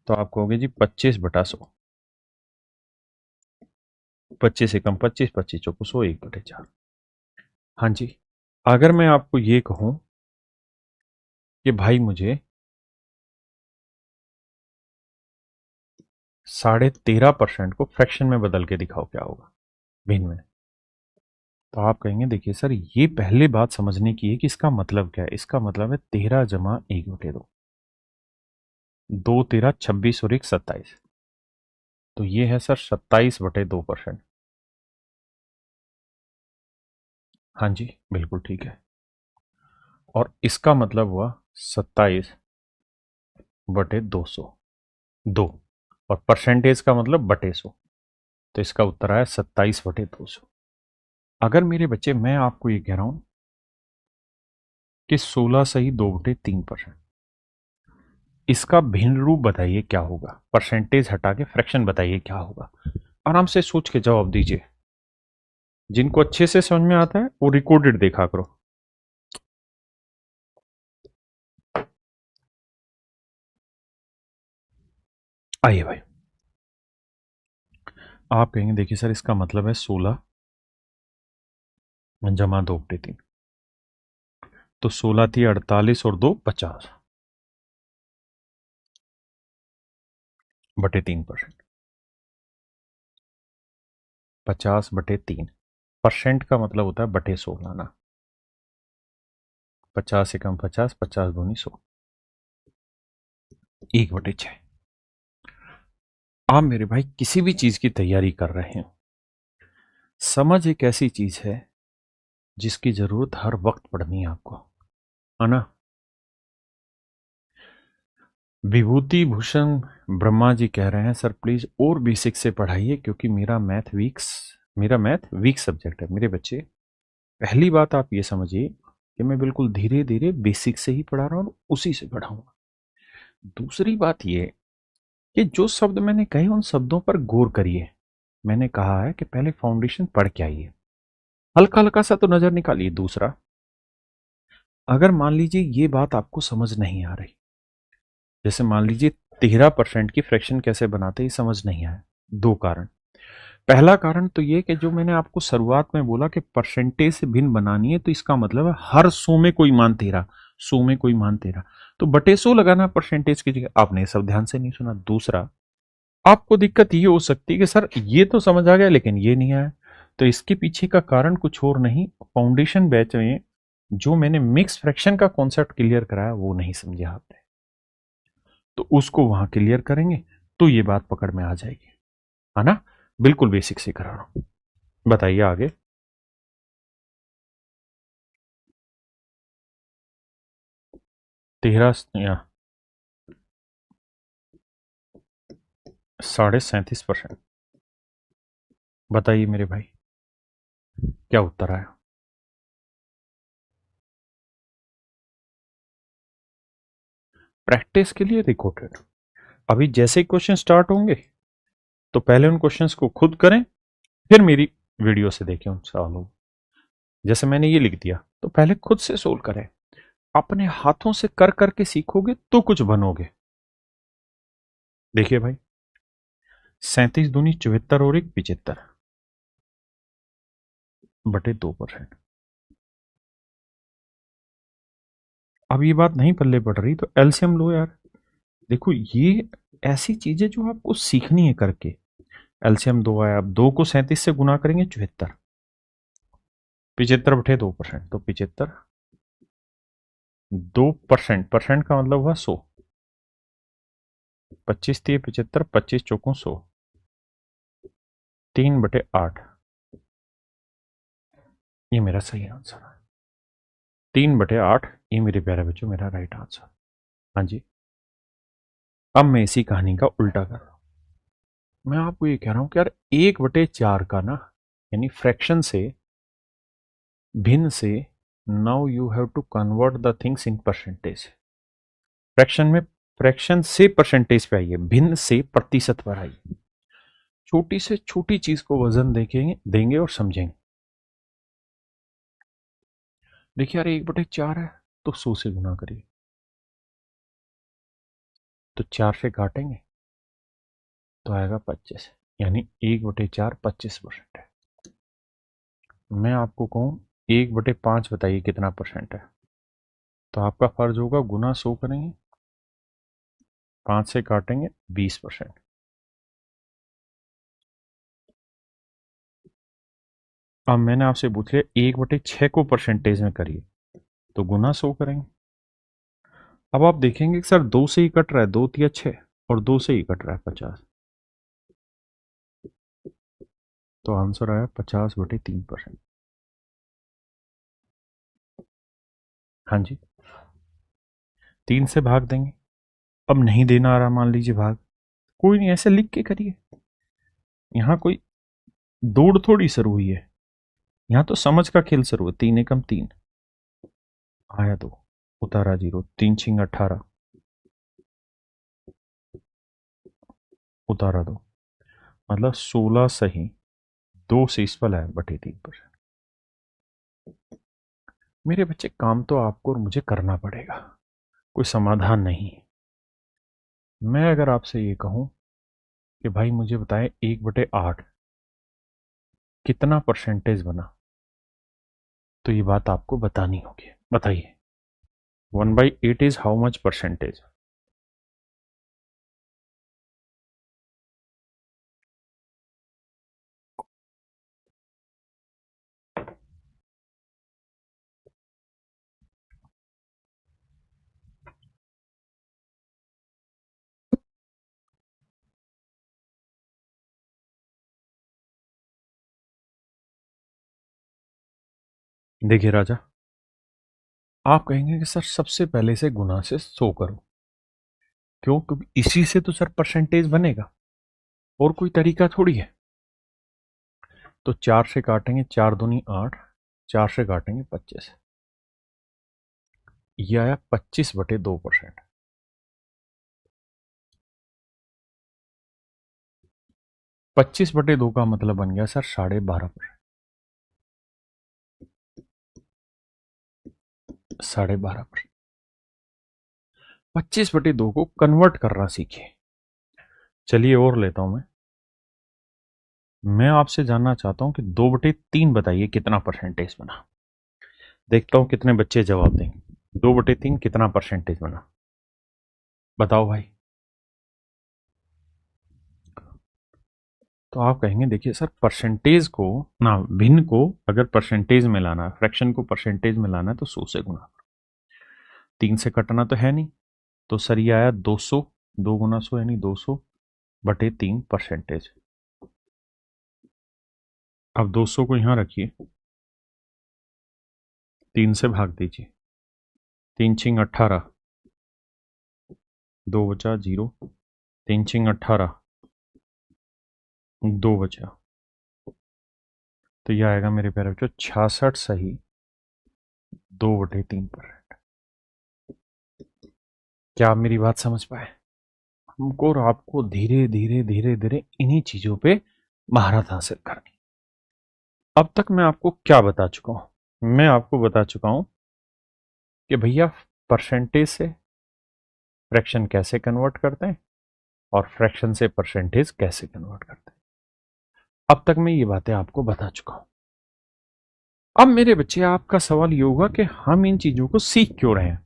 तो आप कहोगे जी 25/100। 25 एकम 25, 25 चौको 100, 1/4। हाँ जी। अगर मैं आपको ये कहूं कि भाई मुझे 13.5% को फ्रैक्शन में बदल के दिखाओ क्या होगा भिन्न में, तो आप कहेंगे देखिए सर ये पहले बात समझने की है कि इसका मतलब क्या है। इसका मतलब है 13 जमा 1/2, 2 13 26 और 1 27, तो ये है सर 27/2%। हाँ जी बिल्कुल ठीक है। और इसका मतलब हुआ 27/200, 2, और परसेंटेज का मतलब बटे 100, तो इसका उत्तर आया 27/200। अगर मेरे बच्चे मैं आपको ये कह रहा हूं कि 16 सही 2/3%, इसका भिन्न रूप बताइए क्या होगा, परसेंटेज हटा के फ्रैक्शन बताइए क्या होगा। आराम से सोच के जवाब दीजिए। जिनको अच्छे से समझ में आता है वो रिकॉर्डेड देखा करो। आइए भाई, आप कहेंगे देखिए सर इसका मतलब है 16 जमा 2/3, तो 16 थी 48 और 2 50 बटे 3%। 50/3 परसेंट का मतलब होता है बटे 100 लाना। 50 एकम 50, 50 दूनी 100, 1/6। आप मेरे भाई किसी भी चीज की तैयारी कर रहे हो, समझ एक ऐसी चीज है जिसकी जरूरत हर वक्त पड़नी है आपको, है ना। विभूति भूषण ब्रह्मा जी कह रहे हैं सर प्लीज और बेसिक से पढ़ाइए क्योंकि मेरा मैथ वीक सब्जेक्ट है। मेरे बच्चे पहली बात आप ये समझिए कि मैं बिल्कुल धीरे धीरे बेसिक से ही पढ़ा रहा हूं और उसी से पढ़ाऊंगा। दूसरी बात ये कि जो शब्द मैंने कहे उन शब्दों पर गौर करिए। मैंने कहा है कि पहले फाउंडेशन पढ़ के आइए, हल्का हल्का सा तो नजर निकालिए। दूसरा, अगर मान लीजिए ये बात आपको समझ नहीं आ रही, जैसे मान लीजिए 13% की फ्रैक्शन कैसे बनाते ये समझ नहीं आया, दो कारण। पहला कारण तो ये कि जो मैंने आपको शुरुआत में बोला कि परसेंटेज से भिन्न बनानी है, तो इसका मतलब है हर 100 में कोई मान 13, 100 में कोई मान 13, तो बटे 100 लगाना परसेंटेज की जगह। आपने सब ध्यान से नहीं सुना। दूसरा, आपको दिक्कत ये हो सकती है कि सर ये तो समझ आ गया लेकिन ये नहीं आया, तो इसके पीछे का कारण कुछ और नहीं, फाउंडेशन बैच में जो मैंने मिक्स फ्रैक्शन का कॉन्सेप्ट क्लियर कराया वो नहीं समझे आपने, तो उसको वहां क्लियर करेंगे तो ये बात पकड़ में आ जाएगी, है ना। बिल्कुल बेसिक से करा रहा हूं। बताइए आगे। 13 या 37.5%। बताइए मेरे भाई क्या उत्तर आया। प्रैक्टिस के लिए रिकॉर्डेड। अभी जैसे ही क्वेश्चन स्टार्ट होंगे तो पहले उन क्वेश्चंस को खुद करें, फिर मेरी वीडियो से देखें उन सवालों को। जैसे मैंने ये लिख दिया तो पहले खुद से सोल्व करें। अपने हाथों से कर करके सीखोगे तो कुछ बनोगे। देखिए भाई, 37 दूनी 74 और 1 75 बटे 2%। अब ये बात नहीं पल्ले पड़ रही तो एलसीएम लो यार। देखो ये ऐसी चीजें जो आपको सीखनी है करके। एलसीएम 2 आया, अब 2 को 37 से गुना करेंगे 74, 75/2%, तो 75 2%, परसेंट का मतलब हुआ 100, 25 थी 75, 25 चौकों 100, 3/8। ये मेरा सही आंसर है, 3/8। ये मेरे प्यारे बच्चों मेरा राइट आंसर। हाँ जी। अब मैं इसी कहानी का उल्टा कर रहा हूं। मैं आपको ये कह रहा हूं कि यार 1/4 का ना, यानी फ्रैक्शन से, भिन्न से, now you have to convert the things in percentage. Fraction में, फ्रैक्शन से परसेंटेज पे आइए, भिन्न से प्रतिशत पर आइए। छोटी से छोटी चीज को वजन देंगे और समझेंगे। देखिए यार 1/4 है तो 100 से गुना करिए, तो 4 से काटेंगे तो आएगा 25, यानी 1/4 25% है। मैं आपको कहूं 1/5 बताइए कितना परसेंट है, तो आपका फर्ज होगा गुना 100 करेंगे, 5 से काटेंगे 20%। अब मैंने आपसे पूछ लिया 1/6 को परसेंटेज में करिए, तो गुना 100 करेंगे। अब आप देखेंगे कि सर 2 से ही कट रहा है, 2 तिया 6, और 2 से ही कट रहा है 50, तो आंसर आया 50/3%। हाँ जी, 3 से भाग देंगे। अब नहीं देना आ रहा मान लीजिए भाग, कोई नहीं, ऐसे लिख के करिए। यहाँ कोई दौड़ थोड़ी शुरू हुई है, यहाँ तो समझ का खेल शुरू है। 3 एकम 3 आया, 2 उतारा 0, 3 छिंग 18 उतारा 2, मतलब 16 सही 2 से इस पर है /3%। मेरे बच्चे काम तो आपको और मुझे करना पड़ेगा, कोई समाधान नहीं। मैं अगर आपसे ये कहूं कि भाई मुझे बताएं 1/8 कितना परसेंटेज बना, तो ये बात आपको बतानी होगी। बताइए 1/8 इज हाउ मच परसेंटेज? देखिए राजा, आप कहेंगे कि सर सबसे पहले से गुना से 100 करो, क्यों? क्योंकि इसी से तो सर परसेंटेज बनेगा, और कोई तरीका थोड़ी है। तो 4 से काटेंगे, 4 दूनी 8, 4 से काटेंगे 25, ये आया 25/2%। 25/2 का मतलब बन गया सर 12.5%। 12.5%। 25/2 को कन्वर्ट करना सीखिए। चलिए और लेता हूं मैं आपसे जानना चाहता हूं कि 2/3 बताइए कितना परसेंटेज बना। देखता हूं कितने बच्चे जवाब देंगे। 2/3 कितना परसेंटेज बना, बताओ भाई। तो आप कहेंगे देखिए सर परसेंटेज को ना, भिन्न को अगर परसेंटेज में लाना है, फ्रैक्शन को परसेंटेज में लाना है, तो 100 से गुना करो। 3 से कटना तो है नहीं, तो सर ये आया 200, 2 गुना 100 यानी 200/3%। अब 200 को यहां रखिए, 3 से भाग दीजिए, 3 छिंग 18, 2 बचा 0, 3 छिंग 18, 2 बचा, तो यह आएगा मेरे प्यारे बच्चों 66 सही 2/3%। क्या आप मेरी बात समझ पाए? हमको और आपको धीरे धीरे धीरे धीरे इन्हीं चीजों पे महारत हासिल करनी। अब तक मैं आपको क्या बता चुका हूं? मैं आपको बता चुका हूं कि भैया परसेंटेज से फ्रैक्शन कैसे कन्वर्ट करते हैं, और फ्रैक्शन से परसेंटेज कैसे कन्वर्ट करते हैं। अब तक मैं ये बातें आपको बता चुका हूं। अब मेरे बच्चे आपका सवाल ये होगा कि हम इन चीजों को सीख क्यों रहे हैं?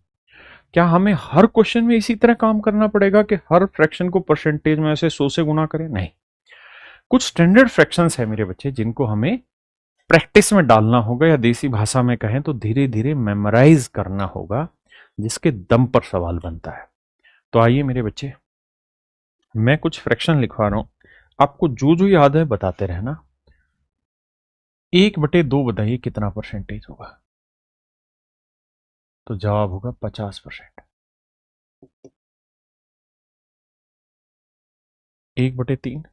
क्या हमें हर क्वेश्चन में इसी तरह काम करना पड़ेगा कि हर फ्रैक्शन को परसेंटेज में ऐसे 100 से गुना करें? नहीं, कुछ स्टैंडर्ड फ्रैक्शंस है मेरे बच्चे जिनको हमें प्रैक्टिस में डालना होगा, या देसी भाषा में कहें तो धीरे धीरे मेमोराइज करना होगा, जिसके दम पर सवाल बनता है। तो आइए मेरे बच्चे, मैं कुछ फ्रैक्शन लिखवा रहा हूं, आपको जो जो याद है बताते रहना। 1/2 बताइए कितना परसेंटेज होगा, तो जवाब होगा 50%। 1/3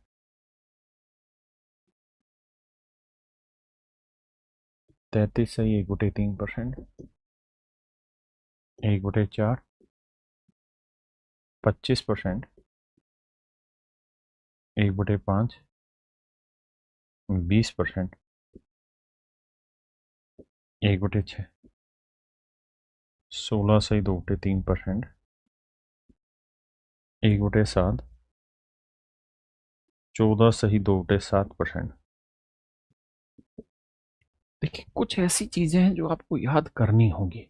33 सही 1/3%, 1/4 25%, 1/5 20%, 1/6 16 सही 2/3%, 1/7 14 सही 2/7%। देखिए कुछ ऐसी चीजें हैं जो आपको याद करनी होगी,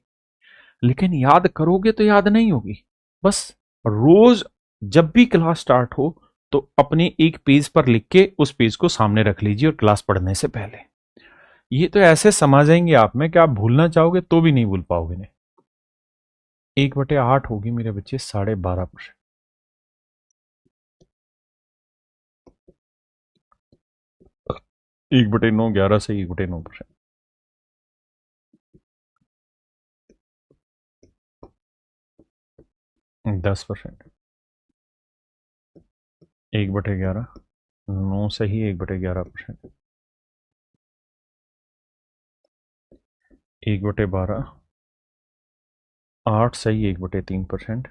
लेकिन याद करोगे तो याद नहीं होगी। बस रोज जब भी क्लास स्टार्ट हो तो अपने एक पेज पर लिख के उस पेज को सामने रख लीजिए और क्लास पढ़ने से पहले। ये तो ऐसे समा जाएंगे आप में कि आप भूलना चाहोगे तो भी नहीं भूल पाओगे ने। 1/8 होगी मेरे बच्चे 12.5%। 1/9 11 से 1/9%। 10%। 1/11 9 से ही 1/11%। 1/12 8 सही 1/3%।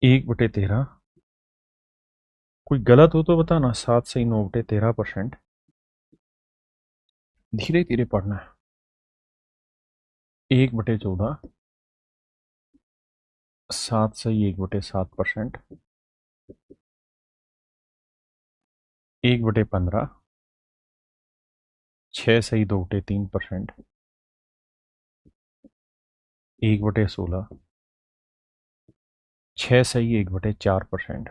1/13 कोई गलत हो तो बताना। 7 सही 9/13%। धीरे धीरे पढ़ना है। 1/14 7 सही 1/7%। 1/15 6 सही 2/3%। 1/16 6 सही 1/4%।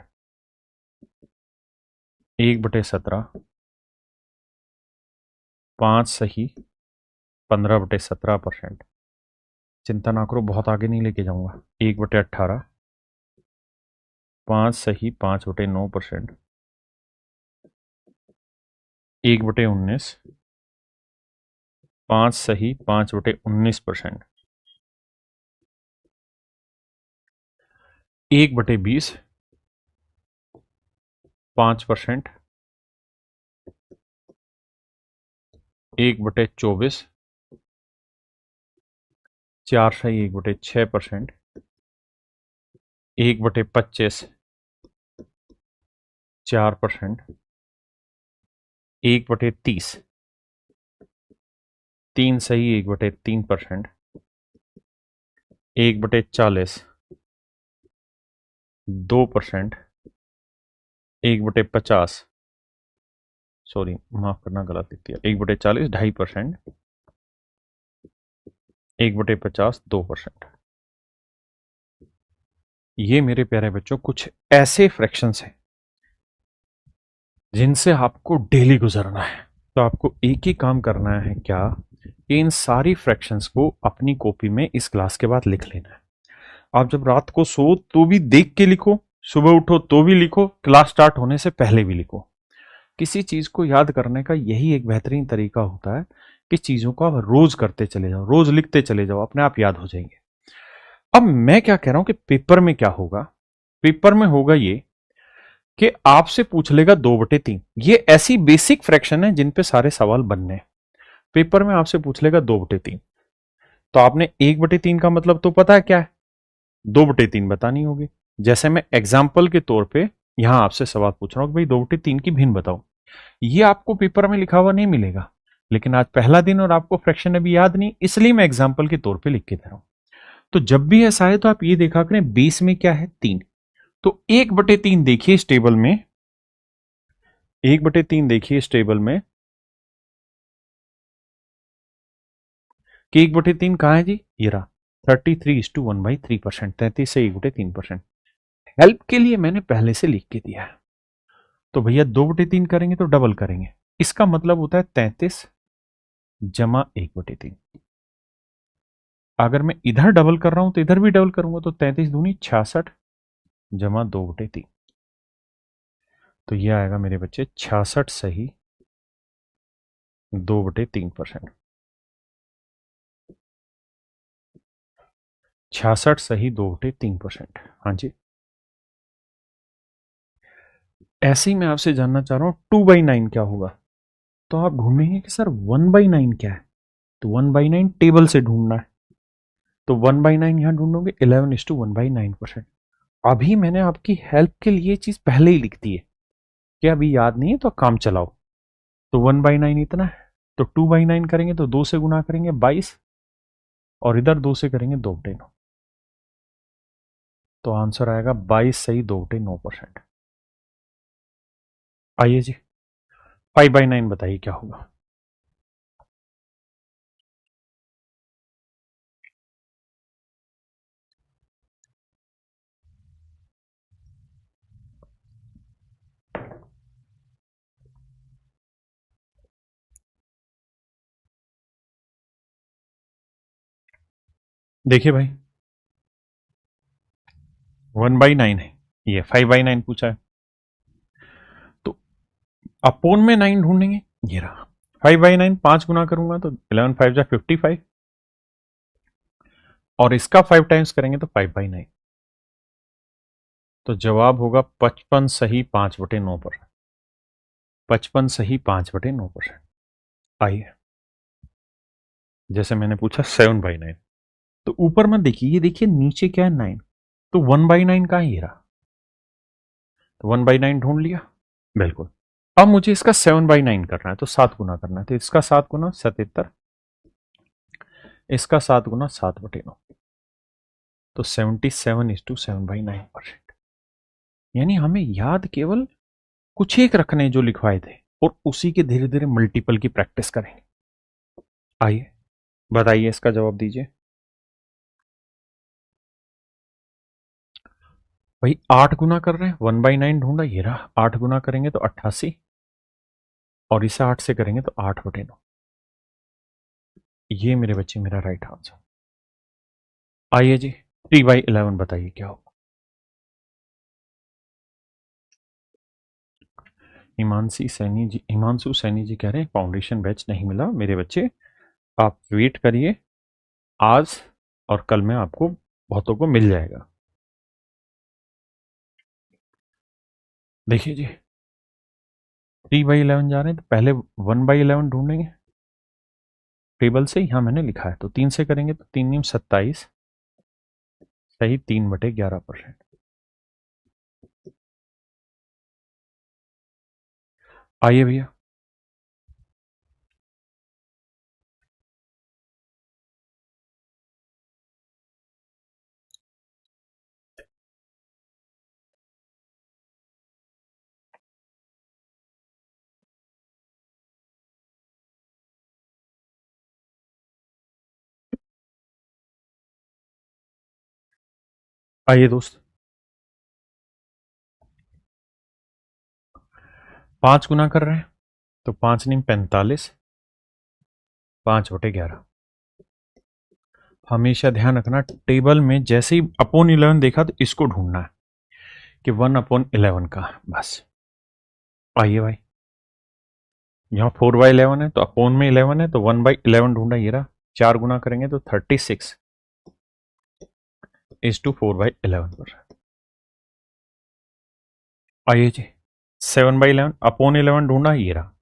1/17 5 सही 15/17%। चिंता ना करो, बहुत आगे नहीं लेके जाऊंगा। 1/18 5 सही 5/9%। 1/19 5 सही 5/19%। 1/20 5%। 1/24 4 सही 1/6%। 1/25 4%। 1/30 3 सही 1/3%। 1/40 2%। 1/50 सॉरी माफ करना गलत लिख दिया। 1/40 2.5%। 1/50 2%। ये मेरे प्यारे बच्चों कुछ ऐसे फ्रैक्शंस हैं जिनसे आपको डेली गुजरना है। तो आपको एक ही काम करना है, क्या कि इन सारी फ्रैक्शंस को अपनी कॉपी में इस क्लास के बाद लिख लेना है। आप जब रात को सो तो भी देख के लिखो, सुबह उठो तो भी लिखो, क्लास स्टार्ट होने से पहले भी लिखो। किसी चीज को याद करने का यही एक बेहतरीन तरीका होता है कि चीजों को आप रोज करते चले जाओ, रोज लिखते चले जाओ, अपने आप याद हो जाएंगे। अब मैं क्या कह रहा हूं कि पेपर में क्या होगा। पेपर में होगा ये कि आपसे पूछ लेगा 2/3। ये ऐसी बेसिक फ्रैक्शन है जिन पे सारे सवाल बनने हैं। पेपर में आपसे पूछ लेगा 2/3, तो आपने 1/3 का मतलब तो पता है क्या है, 2/3 बतानी होगी। जैसे मैं एग्जाम्पल के तौर पे यहां आपसे सवाल पूछ रहा हूं कि भाई 2/3 की भिन्न बताओ। ये आपको पेपर में लिखा हुआ नहीं मिलेगा, लेकिन आज पहला दिन और आपको फ्रैक्शन अभी याद नहीं, इसलिए मैं एग्जाम्पल के तौर पे लिख के दे रहा हूं। तो जब भी ऐसा है तो आप ये देखा करें बेस में क्या है 3। तो 1/3 देखिए इस टेबल में, 1/3 देखिए इस टेबल में कि 1/3 कहां है जी, ये रहा 33:1/3%। 33 से 1/3%। हेल्प के लिए मैंने पहले से लिख के दिया है। तो भैया 2/3 करेंगे तो डबल करेंगे, इसका मतलब होता है 33 जमा 1/3। अगर मैं इधर डबल कर रहा हूं तो इधर भी डबल करूंगा, तो 33 दूनी 66 जमा 2/3। तो यह आएगा मेरे बच्चे 66 सही 2/3%। 66 सही 2/3%। हाँ जी। ऐसे ही मैं आपसे जानना चाह रहा हूं 2/9 क्या होगा। तो आप ढूंढेंगे कि सर 1/9 क्या है, तो 1/9 टेबल से ढूंढना है, तो 1/9 यहां ढूंढोगे 11:1/9%। अभी मैंने आपकी हेल्प के लिए चीज पहले ही लिख दी है कि अभी याद नहीं है तो काम चलाओ। तो 1/9 इतना है, तो 2/9 करेंगे तो 2 से गुना करेंगे 22, और इधर 2 से करेंगे 2/9, तो आंसर आएगा 22 सही 2/9%। आइए जी 5/9 बताइए क्या होगा। देखिए भाई 1/9 है, ये 5/9 पूछा है, तो अपोन में 9 ढूंढेंगे, ये रहा 5/9, 5 गुना करूंगा तो 11 5 जा 55, और इसका 5 टाइम्स करेंगे तो 5/9, तो जवाब होगा 55 सही 5/9%। 55 सही 5/9%। आइए जैसे मैंने पूछा 7/9, तो ऊपर में देखिए, ये देखिए नीचे क्या है 9, तो 1/9 का ही रहा, तो 1/9 ढूंढ लिया बिल्कुल। अब मुझे इसका 7/9 करना है, तो 7 गुना करना है, तो इसका 7 गुना 77, इसका 7 गुना 7/9, तो 77:7/9%। यानी हमें याद केवल कुछ एक रखने जो लिखवाए थे, और उसी के धीरे धीरे मल्टीपल की प्रैक्टिस करेंगे। आइए बताइए इसका जवाब दीजिए। भाई 8 गुना कर रहे हैं, 1/9 ढूंढा, ये रहा 8 गुना करेंगे तो 88, और इसे 8 से करेंगे तो 8/9, ये मेरे बच्चे मेरा राइट आंसर। आइए जी 3/11 बताइए क्या होगा। हिमांशु सैनी जी कह रहे हैं फाउंडेशन बैच नहीं मिला मेरे बच्चे, आप वेट करिए, आज और कल में आपको बहुतों को मिल जाएगा। देखिए जी 3/11 जा रहे हैं, तो पहले 1/11 ढूंढेंगे टेबल से, यहां मैंने लिखा है, तो 3 से करेंगे तो 3×9 = 27 सही 3/11%। आइए भैया आइए दोस्त 5 गुना कर रहे हैं, तो 5×9 = 45 5/11। हमेशा ध्यान रखना टेबल में जैसे ही अपॉन 11 देखा तो इसको ढूंढना है कि 1/11 का, बस। आइए भाई यहाँ 4/11 है, तो अपॉन में 11 है, तो 1/11 ढूंढा, ये रहा 4 गुना करेंगे तो 36:4/11%। आइए जी 7/11 अपॉन 11 ढूंढा, ये रहा,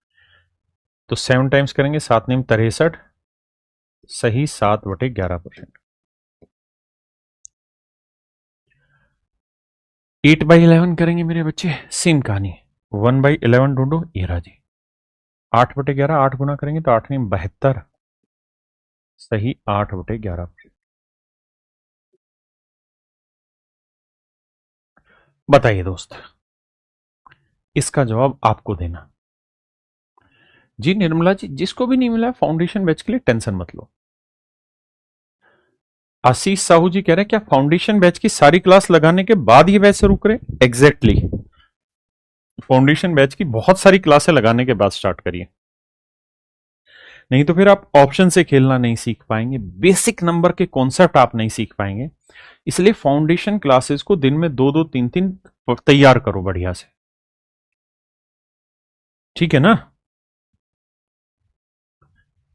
तो 7 टाइम्स करेंगे 7×9 = 63 सही 7/11%। 8/11 करेंगे मेरे बच्चे, सेम कहानी, 1/11 ढूंढो, ये रहा जी 8/11, 8 गुना करेंगे तो 8×9 = 72 सही 8/11%। बताइए दोस्त इसका जवाब आपको देना। जी निर्मला जी, जिसको भी नहीं मिला फाउंडेशन बैच के लिए टेंशन मत लो। आशीष साहू जी कह रहे हैं क्या फाउंडेशन बैच की सारी क्लास लगाने के बाद ये बैच शुरू करें? एग्जैक्टली फाउंडेशन बैच की बहुत सारी क्लासें लगाने के बाद स्टार्ट करिए, नहीं तो फिर आप ऑप्शन से खेलना नहीं सीख पाएंगे, बेसिक नंबर के कॉन्सेप्ट आप नहीं सीख पाएंगे। इसलिए फाउंडेशन क्लासेस को दिन में 2-2 3-3 तैयार करो बढ़िया से, ठीक है ना।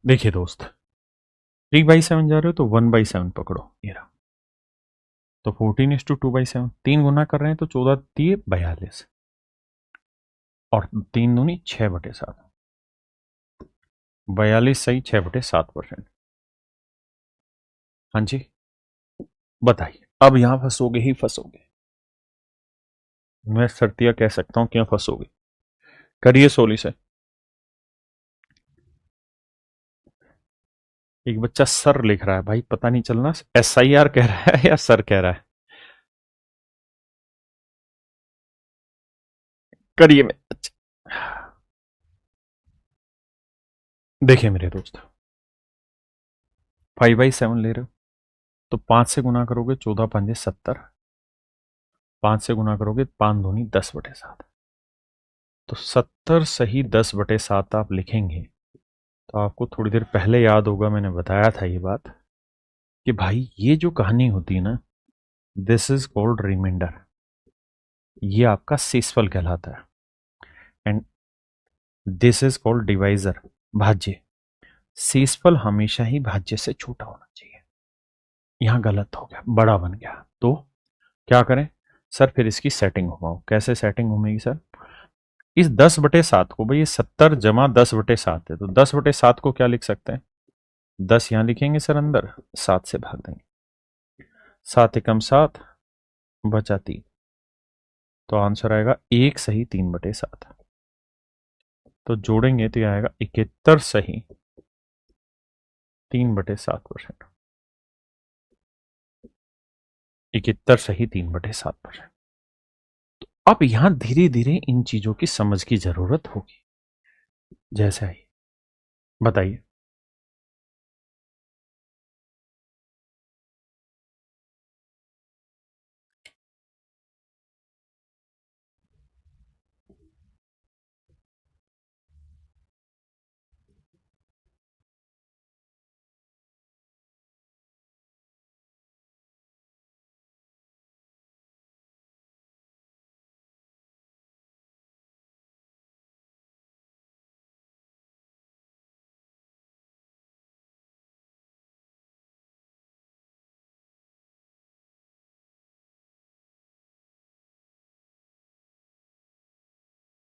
देखिए दोस्त 3/7 जा रहे हो तो 1/7 पकड़ो, ये रहा, तो 14:2/7, 3 गुना कर रहे हैं तो 14×3 = 42, और 3 दूनी 6/7, 42 सही 6/7%। हाँ जी, बताइए। अब यहां फंसोगे ही फंसोगे। मैं सर्तिया कह सकता हूं क्यों फंसोगे। करिए सोली से। एक बच्चा सर लिख रहा है भाई, पता नहीं चलना SIR कह रहा है या सर कह रहा है। करिए मैं। देखिए मेरे दोस्त, 5/7 ले रहे हो तो 5 से गुना करोगे, 14×5 = 70। 5 से गुना करोगे 5×2 = 10/7। तो 70 सही 10/7 आप लिखेंगे तो आपको थोड़ी देर पहले याद होगा मैंने बताया था ये बात कि भाई ये जो कहानी होती है ना, दिस इज कॉल्ड रिमाइंडर। ये आपका शेषफल कहलाता है। And this is called divisor, भाज्य। शेषफल हमेशा ही भाज्य से छोटा होना चाहिए। यहां गलत हो गया, बड़ा बन गया, तो क्या करें सर? फिर इसकी सेटिंग घुमाओ। कैसे सेटिंग घूमेगी सर? इस 10/7 को, भाई ये 70 जमा 10/7 है, तो 10/7 को क्या लिख सकते हैं? 10 यहां लिखेंगे सर अंदर, 7 से भाग देंगे। 7 × 7 बचा 3। तो आंसर आएगा 1 सही 3/7। तो जोड़ेंगे तो यह आएगा 71 सही 3/7%। 71 सही 3/7%। अब यहां धीरे धीरे इन चीजों की समझ की जरूरत होगी। जैसे आई, बताइए।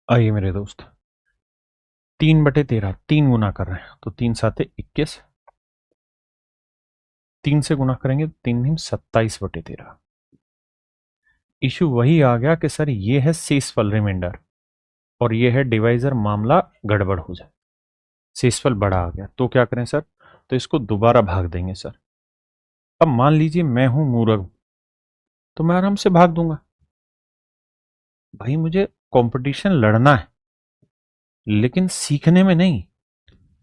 आइए मेरे दोस्त, 3/13, 3 गुना कर रहे हैं तो 3×7 = 21। 3 से गुना करेंगे तो 3×9 = 27/13। इशू वही आ गया कि सर ये है शेषफल रिमाइंडर और ये है डिवाइजर, मामला गड़बड़ हो जाए। शेषफल बड़ा आ गया तो क्या करें सर? तो इसको दोबारा भाग देंगे सर। अब मान लीजिए मैं हूं मूर्ख, तो मैं आराम से भाग दूंगा। भाई मुझे कंपटीशन लड़ना है, लेकिन सीखने में नहीं।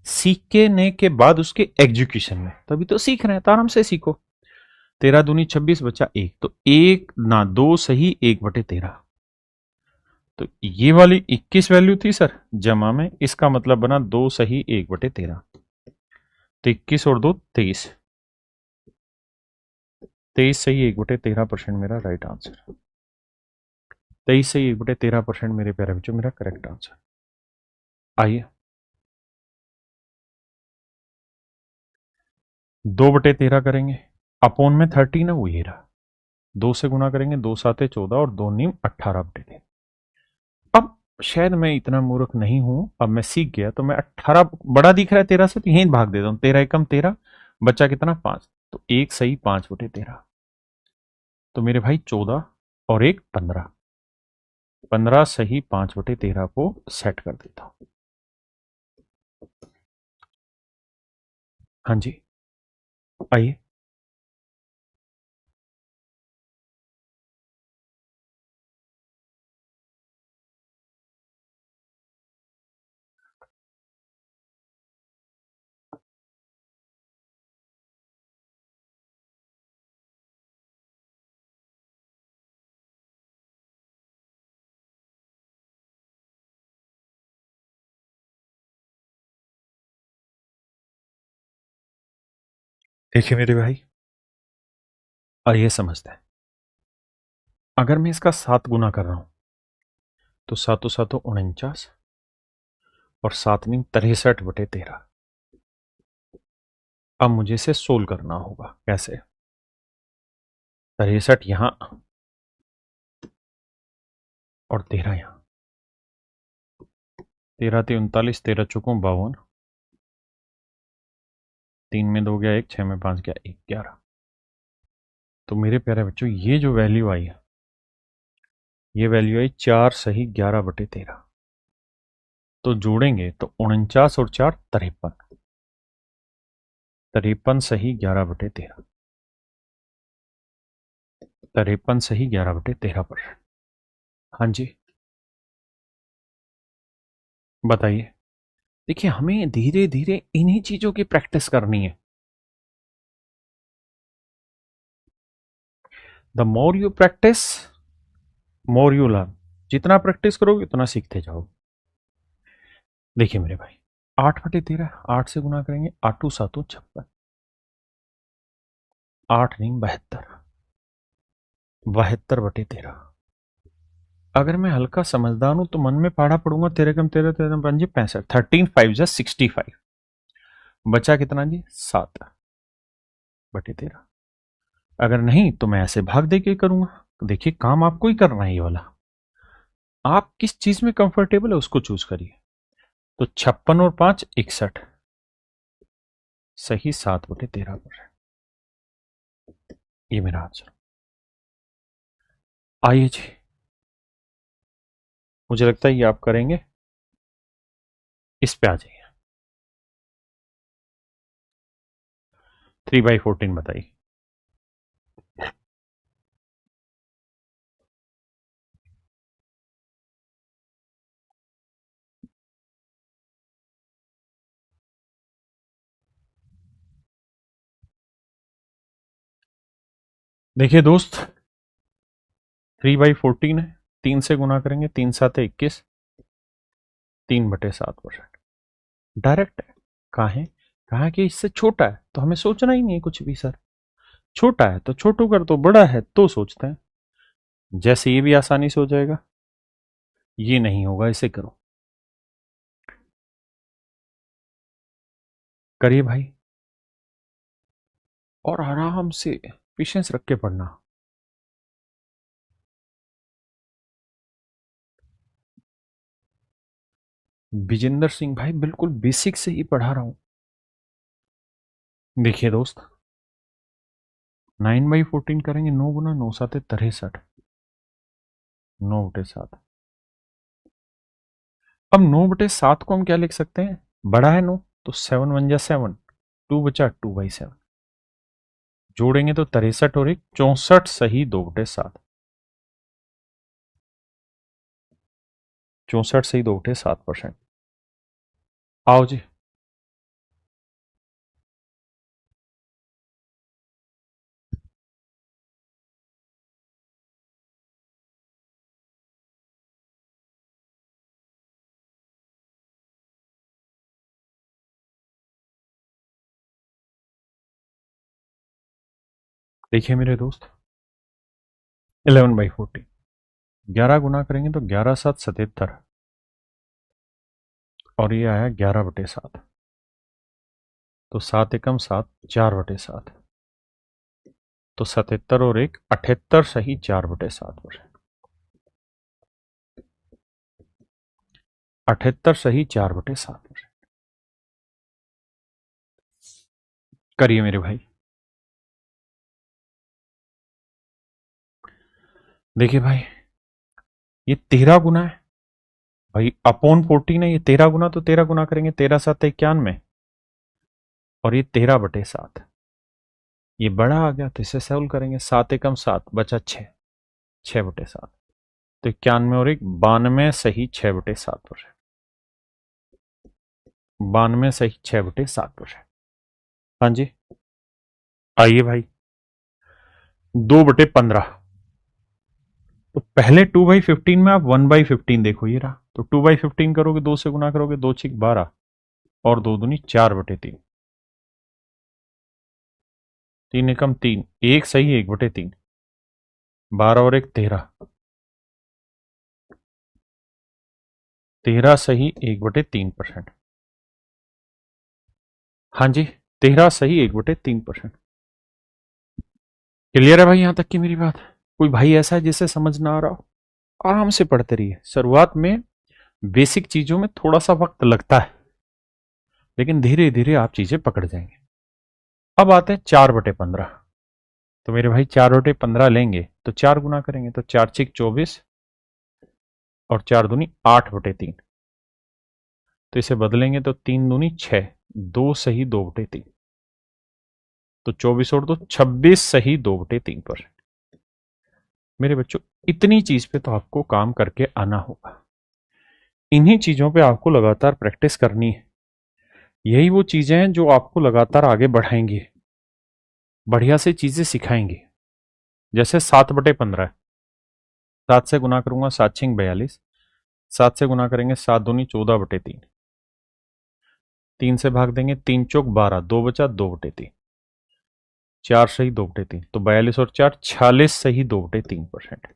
सीखने के बाद उसके एग्जीक्यूशन में, तभी तो सीख रहे हैं, तो आराम से सीखो। 13×2 = 26 बचा 1, तो 1 ना 2 सही 1/13। तो ये वाली 21 वैल्यू थी सर जमा में, इसका मतलब बना 2 सही 1/13। तो 21 और 2 23। 23 सही 1/13% मेरा राइट आंसर। 23 सही 1/13% मेरे प्यारे बच्चों मेरा करेक्ट आंसर। आइए, 2/13 करेंगे, अपोन में 30 ना, वो ये रहा। 2 से गुना करेंगे, 2×7 = 14 और 2×9 = 18/13। अब शायद मैं इतना मूर्ख नहीं हूं, अब मैं सीख गया, तो मैं 18 बड़ा दिख रहा है 13 से, तो यहीं भाग देता हूं। 13 × 13 बच्चा कितना? 5। तो 1 सही 5/13। तो मेरे भाई 14 और 1 15। 15 सही 5/13 को सेट कर देता हूं। हाँ जी, आइए। देखिए मेरे भाई, आइए समझते हैं। अगर मैं इसका 7 गुना कर रहा हूं तो 7×7 = 49 और 7×9 = 63/13। अब मुझे इसे सोल्व करना होगा। कैसे? 63 यहां और 13 यहां। 13×3 = 39, 13×4 = 52 3 में 2 गया 1, 6 में 5 गया 1, 11। तो मेरे प्यारे बच्चों ये जो वैल्यू आई है, ये वैल्यू आई 4 सही 11/13। तो जोड़ेंगे तो 49 और 4 53, 53 सही 11/13, 53 सही 11/13%। हाँ जी बताइए। देखिए हमें धीरे धीरे इन्हीं चीजों की प्रैक्टिस करनी है। The more you practice more you learn. जितना प्रैक्टिस करोगे उतना सीखते जाओगे। देखिए मेरे भाई 8/13, 8 से गुना करेंगे, 8 7 56, 8 नहीं 72, 72/13। अगर मैं हल्का समझदार हूं तो मन में पढ़ा पड़ूंगा, 13 कम 13 13 पंजे 65, 13 5 जा 65। बचा कितना जी 7/13। अगर नहीं तो मैं ऐसे भाग दे के करूंगा। देखिए काम आपको ही करना है ये वाला। आप किस चीज में कंफर्टेबल है उसको चूज करिए। तो 56 और 5 61 सही 7/13%। ये मेरा आंसर। आइए जी, मुझे लगता है ये आप करेंगे। इस पे आ जाइए। 3/14 बताइए। देखिए दोस्त 3/14 है, 3 से गुना करेंगे, 3 7 21, 3/7%। डायरेक्ट है। कहा कि इससे छोटा है तो हमें सोचना ही नहीं है कुछ भी सर। छोटा है तो छोटू कर दो, बड़ा है तो सोचते हैं। जैसे ये भी आसानी से हो जाएगा, ये नहीं होगा, इसे करो। करिए भाई, और आराम से पेशेंस रख के पढ़ना। विजेंद्र सिंह भाई बिल्कुल बेसिक से ही पढ़ा रहा हूं। देखिए दोस्त 9/14 करेंगे, 9 गुना 9 7 63, 9/7। अब 9/7 को हम क्या लिख सकते हैं, बड़ा है 9 तो 7 1 जा 7, 2 बचा 2/7। जोड़ेंगे तो 63 और 1 64 सही 2/7, 64 सही 2/7%। आओ जी। देखिए मेरे दोस्त 11/14, 11 गुना करेंगे तो 11 7 77, और ये आया 11/7। तो 7 एकम 7, 4/7। तो 77 और 1 78 सही 4/7%। 78 सही 4/7%। करिए मेरे भाई। देखिए भाई ये 13 गुना है भाई, अपॉन 14 है। ये 13 गुना तो 13 गुना करेंगे, 13 7 91, और ये 13/7। ये बड़ा आ गया तो इसे सॉल्व करेंगे, 7 एकम 7 बचा 6, 6/7। तो 91 और 1 92 सही 6/7%। 92 सही 6/7%। हाँ जी आइए भाई 2/15। तो पहले 2/15 में आप 1/15 देखो, ये रहा। तो 2/15 करोगे, 2 से गुना करोगे, 2 6 12, और 2 दूनी 4/3, 3 एकम 3, 1 सही 1/3, 12 और 1 13, 13 सही 1/3%। हाँ जी 13 सही 1/3%। क्लियर है भाई यहां तक की मेरी बात? कोई भाई ऐसा है जिसे समझ ना आ रहा हो? आराम से पढ़ते रहिए। शुरुआत में बेसिक चीजों में थोड़ा सा वक्त लगता है, लेकिन धीरे धीरे आप चीजें पकड़ जाएंगे। अब आते हैं 4/15। तो मेरे भाई 4/15 लेंगे तो 4 गुना करेंगे तो 4 6 24 और 4 दूनी 8/3। तो इसे बदलेंगे तो 3 दूनी 6, 2 सही 2/3। तो 24 और 2 26 सही 2/3%। मेरे बच्चों इतनी चीज पे तो आपको काम करके आना होगा। इन्हीं चीजों पे आपको लगातार प्रैक्टिस करनी है। यही वो चीजें हैं जो आपको लगातार आगे बढ़ाएंगी, बढ़िया से चीजें सिखाएंगी। जैसे 7/15 है, 7 से गुना करूंगा 7 6 42, 7 से गुना करेंगे 7 दूनी 14/3, 3 से भाग देंगे 3 चौक 12, 2 बचा 2/3, 4 सही 2/3। तो 42 और 4 46 सही 2/3%।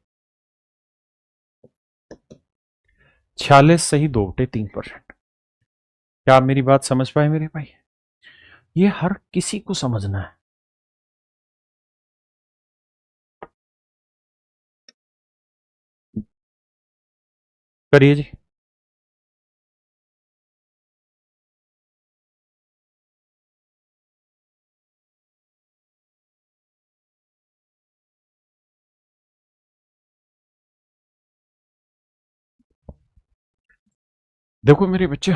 46 सही 2/3%। क्या आप मेरी बात समझ पाए मेरे भाई? ये हर किसी को समझना है। करिए जी। देखो मेरे बच्चे,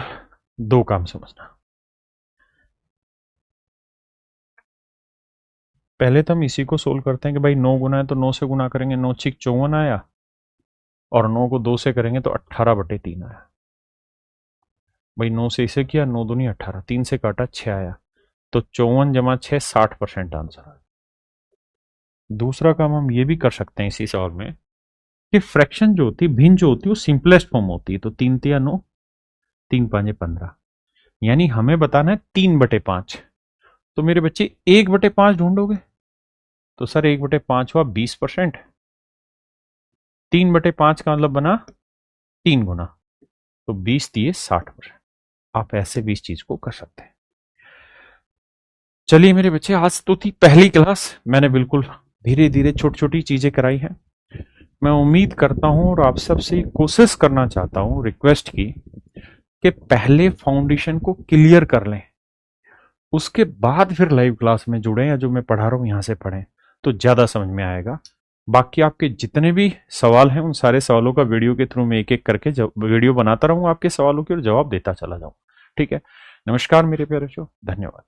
दो काम समझना। पहले तो हम इसी को सोल्व करते हैं कि भाई 9 गुना है तो 9 से गुना करेंगे, 9 6 54 आया, और 9 को 2 से करेंगे तो 18/3 आया। भाई 9 से इसे किया, 9 दूनी 18, 3 से काटा 6 आया। तो 54 जमा 6 60% आंसर आया। दूसरा काम हम ये भी कर सकते हैं इसी सवाल में कि फ्रैक्शन जो होती है, भिन्न जो होती है, वो सिंपलेस्ट फॉर्म होती है। तो 3 तिया 9, 3 5 15, यानी हमें बताना है 3/5। तो मेरे बच्चे 1/5 ढूंढोगे तो सर 1/5 हुआ 20%। 3/5 का मतलब बना 3 गुना, तो 20 दिए 60%। आप ऐसे भी इस चीज को कर सकते हैं। चलिए मेरे बच्चे, आज तो थी पहली क्लास, मैंने बिल्कुल धीरे धीरे छोटी छोटी चीजें कराई हैं। मैं उम्मीद करता हूं और आप सबसे कोशिश करना चाहता हूं, रिक्वेस्ट की, कि पहले फाउंडेशन को क्लियर कर लें, उसके बाद फिर लाइव क्लास में जुड़ें, या जो मैं पढ़ा रहा हूं यहां से पढ़ें तो ज्यादा समझ में आएगा। बाकी आपके जितने भी सवाल हैं उन सारे सवालों का वीडियो के थ्रू मैं एक एक करके वीडियो बनाता रहूंगा, आपके सवालों के और जवाब देता चला जाऊं। ठीक है। नमस्कार मेरे प्यारे बच्चों, धन्यवाद।